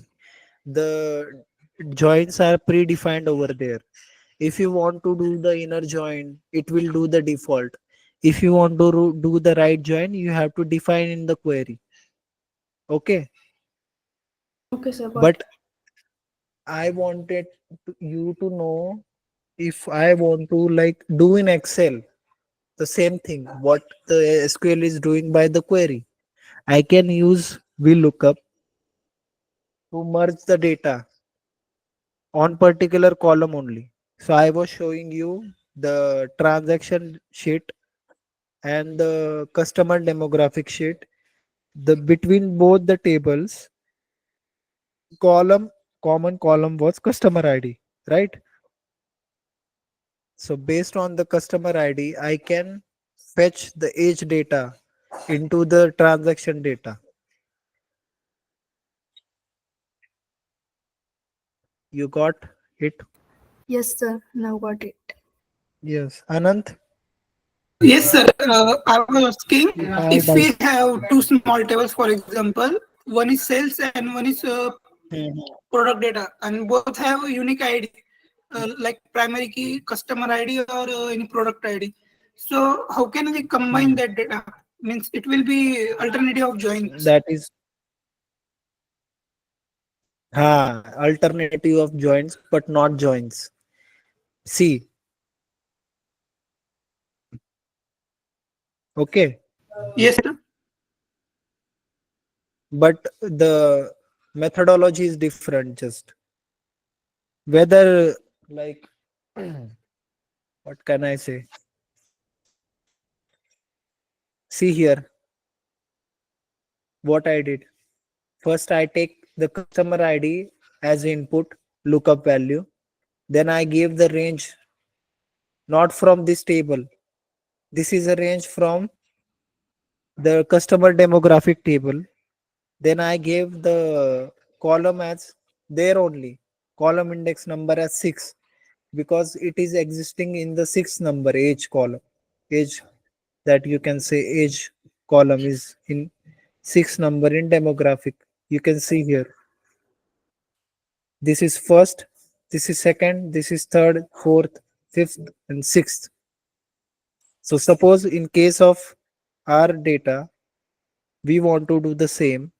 The joins are predefined over there. If you want to do the inner join, it will do the default. If you want to do the right join, you have to define in the query. Okay. Okay, sir. Got But it. I wanted you to know, if I want to like do in Excel the same thing what the SQL is doing by the query, I can use VLOOKUP to merge the data on particular column only. So I was showing you the transaction sheet and the customer demographic sheet. The between both the tables, column common column was customer ID, right? So based on the customer ID, I can fetch the age data into the transaction data. You got it? Yes, sir. Now got it. Yes. Anant, Yes, sir. I was asking you have if we doubt. have two small tables, for example, one is sales and one is Mhm. product data, and both have a unique ID, like primary key, customer ID, or any product ID. So, how can we combine Mhm. that data? Means it will be alternative of joins. That is alternative of joints, but not joints. See, okay, Yes, sir. but the methodology is different. Just whether like what can I say? See here, what I did. First, I take the customer ID as input, lookup value. Then I give the range, not from this table. This is a range from the customer demographic table. Then I gave the column as there only, column index number as 6, because it is existing in the 6th number age column. Age, that you can say age column is in 6th number in demographic. You can see here. This is first, this is second, this is third, fourth, fifth, and sixth. So suppose in case of our data, we want to do the same.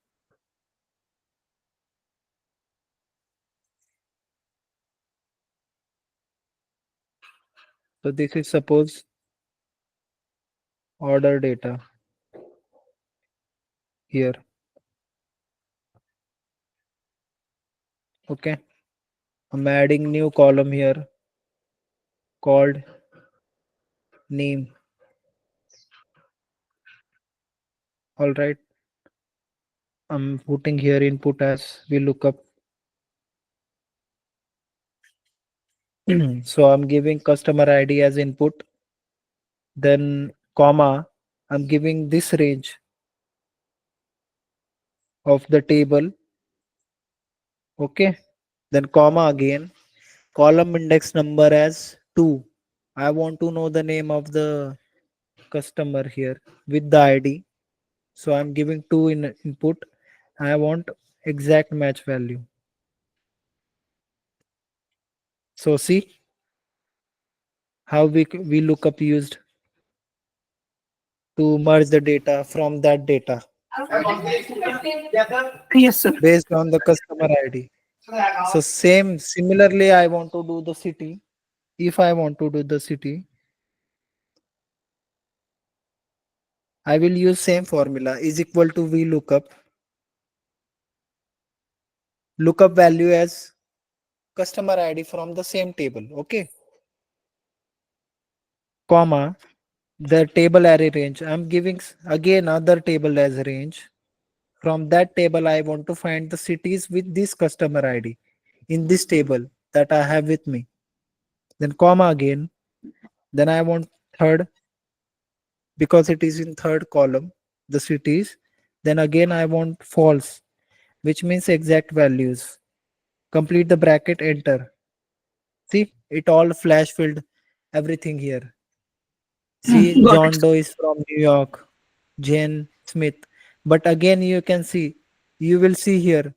So this is suppose order data here. Okay. I'm adding new column here called name. All right. I'm putting here input as we look up. So I'm giving customer ID as input. Then comma, I'm giving this range of the table. Okay. Then comma again. Column index number as 2. I want to know the name of the customer here with the ID. So I'm giving 2 in input. I want exact match value. So see how we look up used to merge the data from that data Yes, sir. based on the customer ID. So similarly, I want to do the city. If I want to do the city, I will use same formula is equal to v lookup value as customer ID from the same table. Okay, comma the table array range. I'm giving again other table as range. From that table, I want to find the cities with this customer ID in this table that I have with me. Then comma again. Then I want third because it is in third column, the cities. Then again I want false, which means exact values. Complete the bracket, enter. See, it all flash filled everything here. See, Got it, John sir. Doe is from New York, Jane Smith. But again, you can see, you will see here,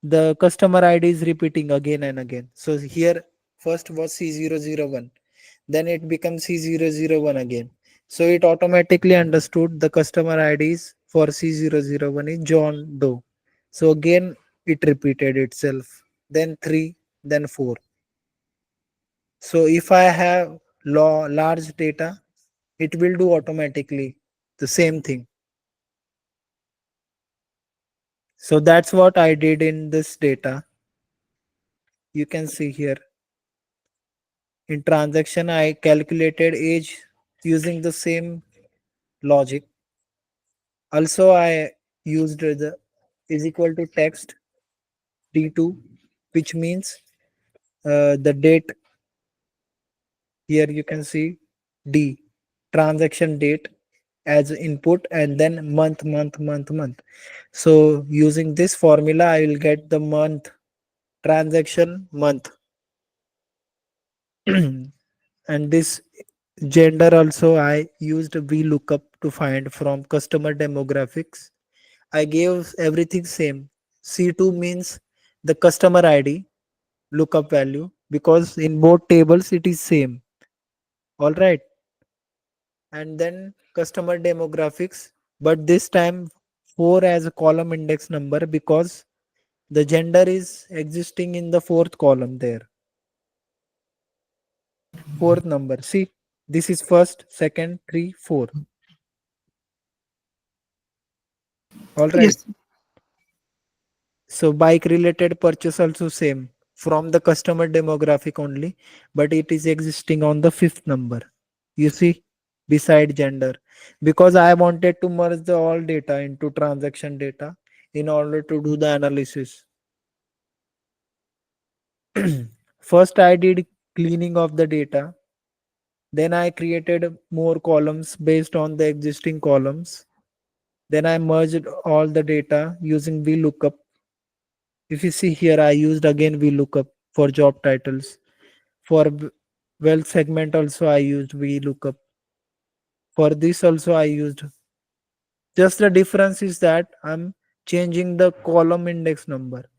the customer ID is repeating again and again. So here, first was C001, then it becomes C001 again. So it automatically understood the customer IDs for C001 is John Doe. So again, it repeated itself. Then 3, then 4. So if I have large data, it will do automatically the same thing. So that's what I did in this data. You can see here in transaction, I calculated age using the same logic. Also, I used the is equal to text D2, which means the date. Here you can see D transaction date as input and then month. So using this formula, I will get the month transaction month. And this gender also I used VLOOKUP to find from customer demographics. I gave everything same. C2 means the customer ID lookup value because in both tables it is same. All right. And then customer demographics, but this time 4 as a column index number because the gender is existing in the fourth column there. Fourth number. See, this is first, second, three, four. All right. Yes, So bike related purchase also same from the customer demographic only, but it is existing on the fifth number. You see, beside gender, because I wanted to merge the all data into transaction data in order to do the analysis. First, I did cleaning of the data. Then I created more columns based on the existing columns. Then I merged all the data using VLOOKUP. If you see here, I used again VLOOKUP for job titles. For wealth segment also I used VLOOKUP. For this also I used. Just the difference is that I'm changing the column index number.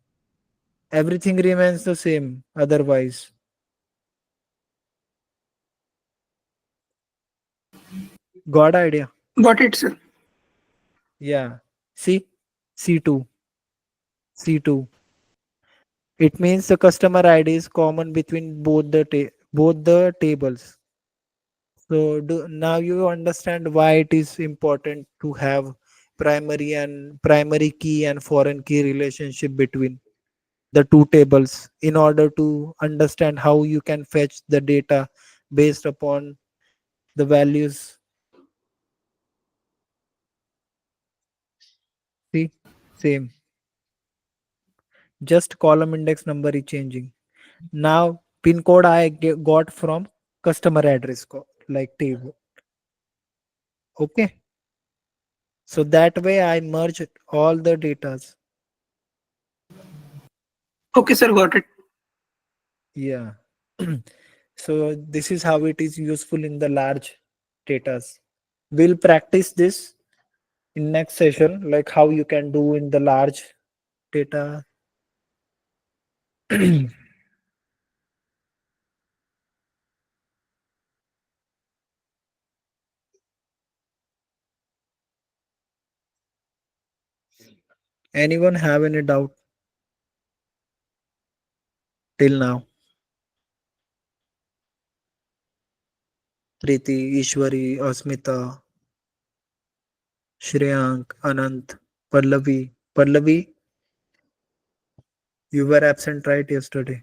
Everything remains the same otherwise. Got idea? got it, sir. Yeah. See? C2. C2. It means the customer ID is common between both the tables. So now you understand why it is important to have primary key and foreign key relationship between the two tables in order to understand how you can fetch the data based upon the values. See, same. Just column index number is changing. Now pin code I got from customer address like table. Okay. So that way I merged all the datas. Okay, sir, got it. Yeah. So this is how it is useful in the large datas. We'll practice this in next session, like how you can do in the large data. Anyone have any doubt till now? Preeti, Ishwari, Asmita, Shreyank, Anant, Pallavi. Pallavi, you were absent right yesterday.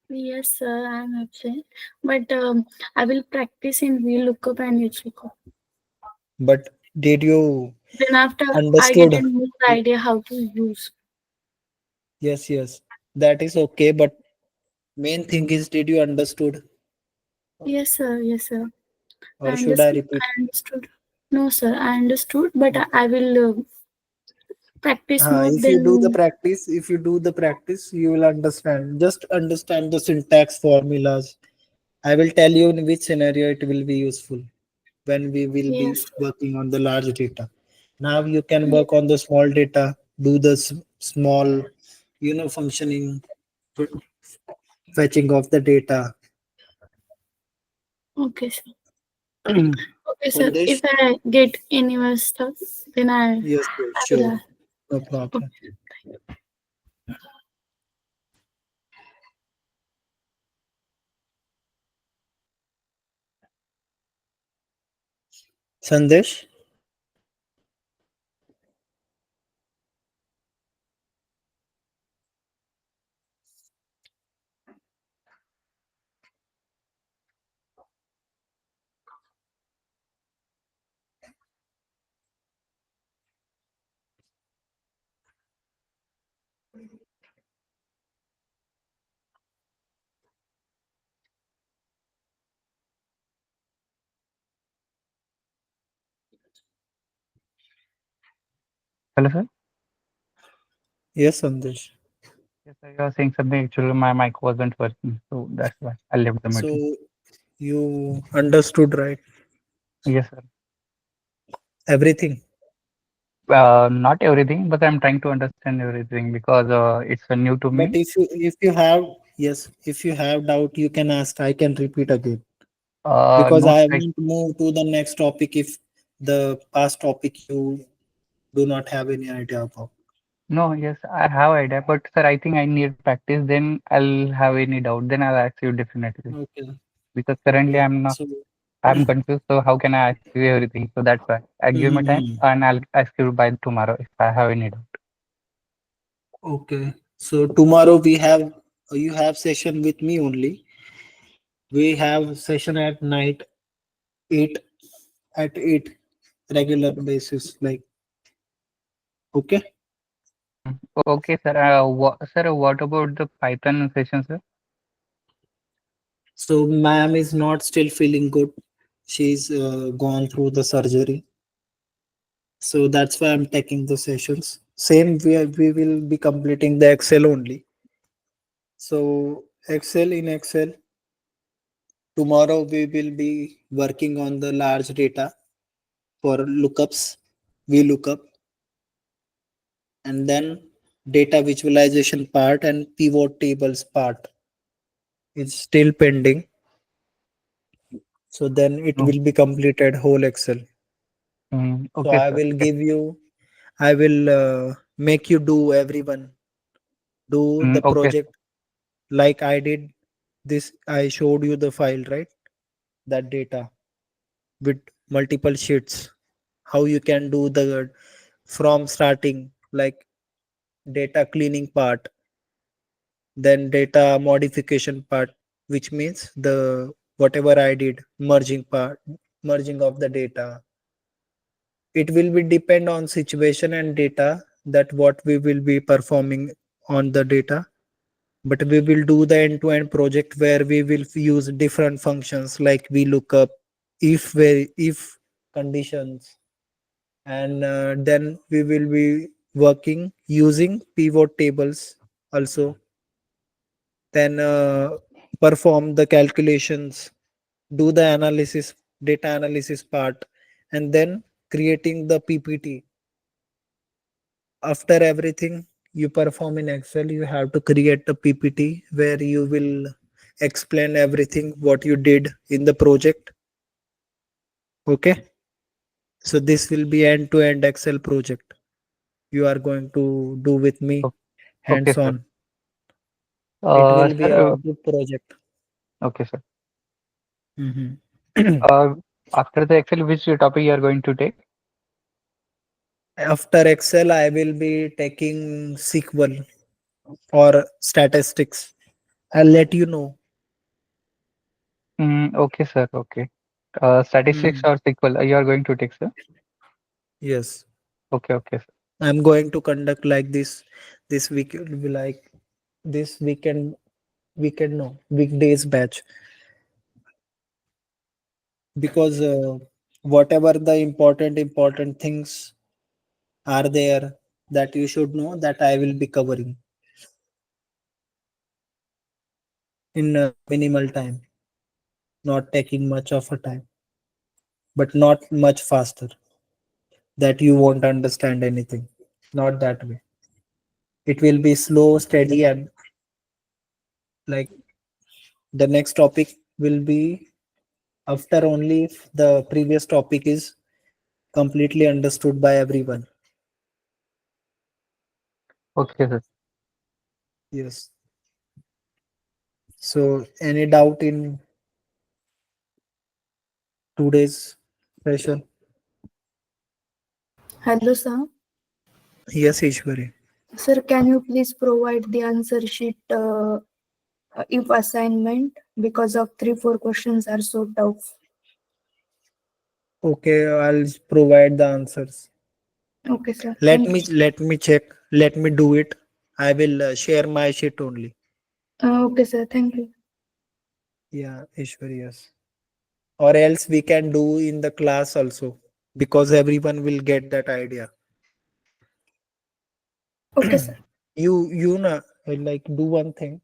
Yes, sir, I'm absent. But I will practice in VLOOKUP and HLOOKUP. But did you Then after I get understood? a more idea how to use. Yes, yes. That is okay. But main thing is, did you understood Yes, sir. Yes, sir. or should I repeat? I understood. No, sir, I understood, but I will practice more. If you do the Then practice, if you do the practice, you will understand. Just understand the syntax formulas. I will tell you in which scenario it will be useful when we will be yes, working on the large data. Now you can yes. work on the small data, do the small, functioning, fetching of the data. Okay, sir. Okay, sir. If Sandesh? I get any more stuff, then Yes, yes, I will sure. ask. No problem. Okay. Sandesh? Hello, sir. Yes, Sandesh. Yes, sir. You are saying something. Actually, my mic wasn't working, so that's why I left the meeting. So you understood, right? Yes, sir. Everything. Not everything, but I'm trying to understand everything because it's new to But me. if you have, yes, if you have doubt, you can ask. I can repeat again because No, I sir. want to move to the next topic if the past topic you do not have any idea about. No, yes, I have idea, but sir, I think I need practice. Then I'll have any doubt. Then I'll ask you definitely Okay. because currently Okay. I'm not. So, I'm confused. So how can I ask you everything? So that's why I give me time mhm. and I'll ask you by tomorrow if I have any doubt. Okay. So tomorrow we have you have session with me only. We have session at night 8 at 8 regular basis. Like, okay. Mm. Okay, sir. Sir, what about the Python session, sir? So ma'am is not still feeling good. She's gone through the surgery. So that's why I'm taking the sessions. Same we will be completing the Excel only. So Excel in Excel. Tomorrow we will be working on the large data for lookups, VLOOKUP, and then data visualization part and pivot tables part is still pending. So then it No. will be completed whole Excel. So Okay, I sir. will Okay. give you, I will make you do everyone do the Okay. project like I did this. I showed you the file, right? That data with multiple sheets. How you can do the from starting like data cleaning part, then data modification part, which means the whatever I did merging part, merging of the data. It will be depend on situation and data that what we will be performing on the data, but we will do the end-to-end project where we will use different functions like we look up if conditions, and then we will be working using pivot tables also, then perform the calculations, do the analysis, data analysis part, and then creating the ppt. After everything you perform in Excel, you have to create a PPT where you will explain everything what you did in the project. Okay. So this will be end to end Excel project. you are going to do with me O- Okay, hands sir. on. It will be Sir, a good project. okay, sir. Mhm. Uh, After the Excel, which topic you are going to take? After Excel, I will be taking SQL or statistics. I'll let you know. Okay, sir. Okay. Statistics Mhm. or SQL you are going to take, sir? Yes, Okay, okay, sir. I'm going to conduct like this. This week it will be like this weekend no weekdays batch, because whatever the important things are there that you should know, that I will be covering in minimal time, not taking much of a time, but not much faster that you won't understand anything. Not that way. It will be slow, steady, and like the next topic will be after only if the previous topic is completely understood by everyone. Okay, sir. Yes. So, any doubt in today's session? Hello, sir. Yes, Ishwari. Sir, can you please provide the answer sheet if assignment because of 3 4 questions are so tough. Okay, I'll provide the answers. Okay, sir. Let Thank me you. let me check. Let me do it. I will share my sheet only. Okay, sir. Thank you. Yeah, Ishwari, yes. Or else we can do in the class also, because everyone will get that idea. Okay, sir. You know, like do one thing.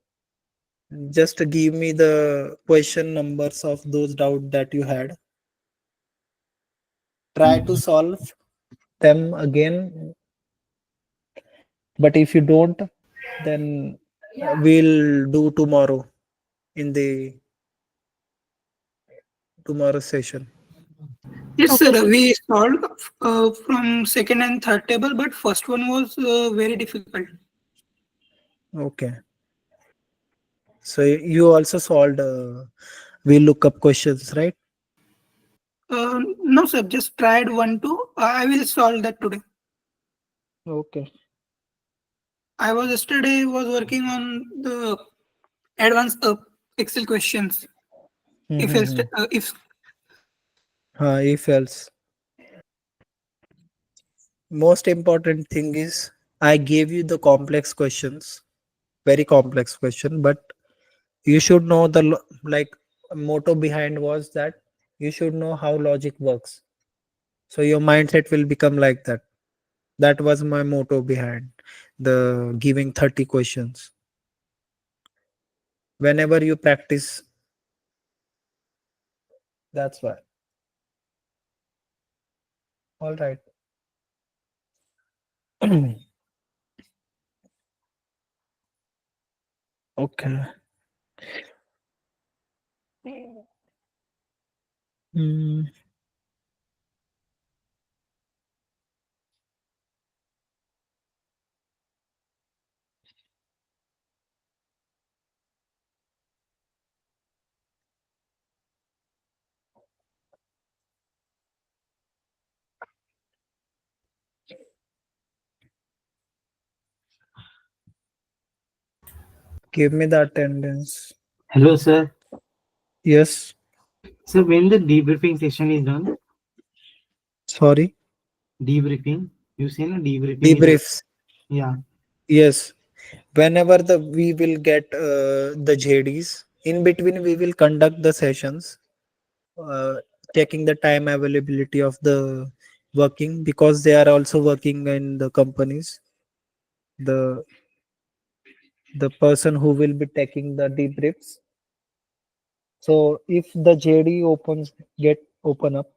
Just give me the question numbers of those doubt that you had. Try to solve them again. But if you don't, then we'll do tomorrow in the tomorrow session. Yes, Okay, sir. sir. We solved from second and third table, but first one was very difficult. Okay. So you also solved we look up questions, right? No, sir. Just tried one, two. I will solve that today. Okay. I was yesterday was working on the advanced Excel questions. Mm-hmm. If If else. Most important thing is I gave you the complex questions, very complex question, but you should know the like motto behind was that you should know how logic works. So your mindset will become like that. That was my motto behind the giving 30 questions. Whenever you practice, that's why. All right. Okay. Mm, give me the attendance. Hello, sir. Yes. So when the debriefing session is done, Sorry. debriefing, you say no debriefing is Debriefs. yeah. Yes. Whenever the we will get the JDs, in between we will conduct the sessions, uh, checking the time availability of the working, because they are also working in the companies. The the person who will be taking the debriefs. So if the JD opens get open up,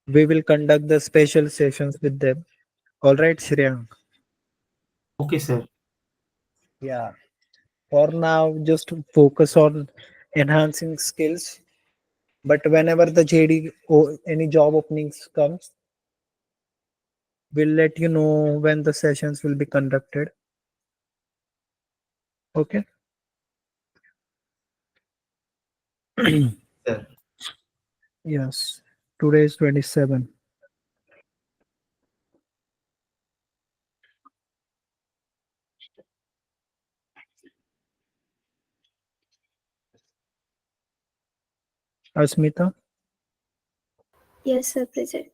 we will conduct the special sessions with them. All right, Shreyank. Okay, sir. Yeah. For now, just focus on enhancing skills. But whenever the JD or any job openings comes, We'll let you know when the sessions will be conducted. Okay. Sir. Yes. Today is 27. Asmita, Yes, sir, present.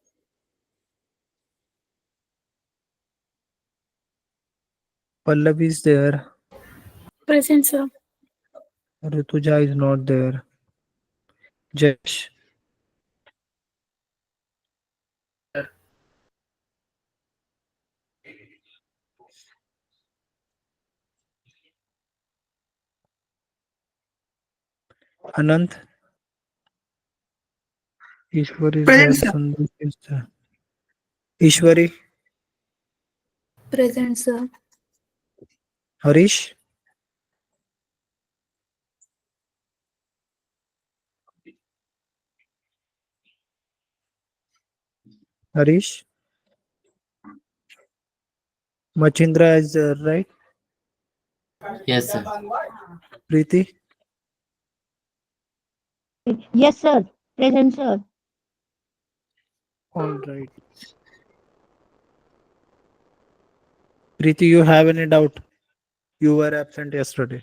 Pallavi is there. Present, sir. Rituja is not there. Jesh, Sir. Anant, Ishwar is there. Present, sir. Sandeep is there. Ishwari, Present, sir. Harish, Harish, Machindra is there, right? Yes, sir. Preeti, Yes, sir. Present, sir. all right. Preeti, you have any doubt? You were absent yesterday.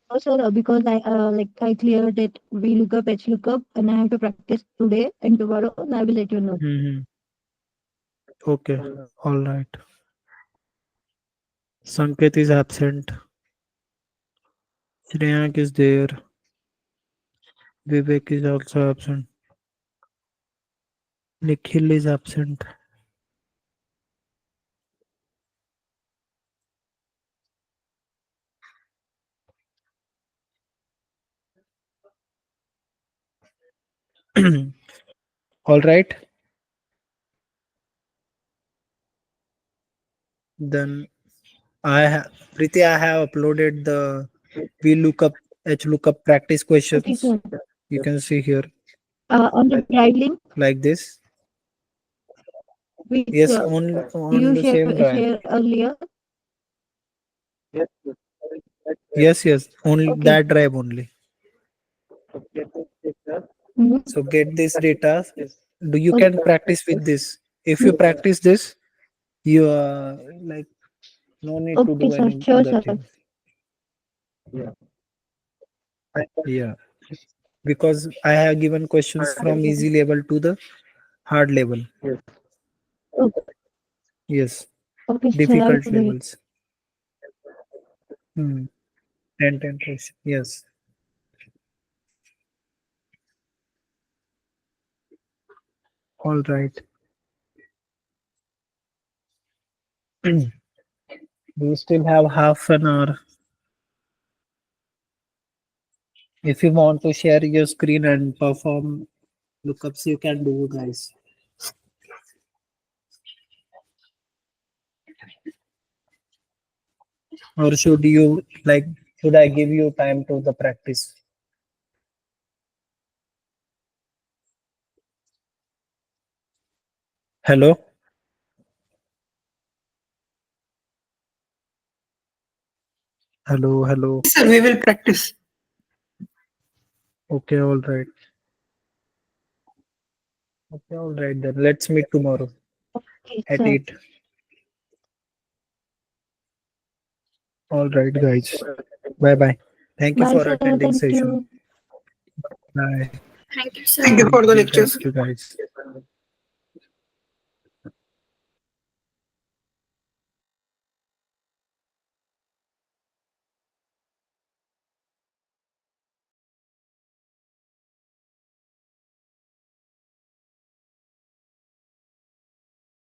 No, sir, because I cleared it. We look up, H lookup, and I have to practice today and tomorrow, and I will let you know. Mm-hmm. Okay, all right. Sanket is absent. Shreyank is there. Vivek is also absent. Nikhil is absent. All right. Then Preeti, I have uploaded the V lookup H lookup practice Okay, questions. sir. You can see here On the drive link, like this. which Yes, on you the same drive. share earlier. Yes, only Okay. that drive only. Mhm. So get this data. Do you can practice with this? If you practice this, you like no need to Okay, do sir. any Sure, other sir. thing. Yeah, because I have given questions from easy level to the hard level. Okay, Yes, sir. I'll difficult do it. levels. 10 question. Yes. All right. We still have half an hour. If you want to share your screen and perform lookups, you can do, guys. Or should you like? Should I give you time to the practice? Hello. Hello. Hello. Sir, we will practice. Okay. All right. Okay. All right. Then let's meet tomorrow Okay, at sir. 8. All right, guys. Bye bye. Thank you Bye, for sir. attending Thank session. you. Bye. Thank you, sir. Thank you for the Thank lectures. you, guys.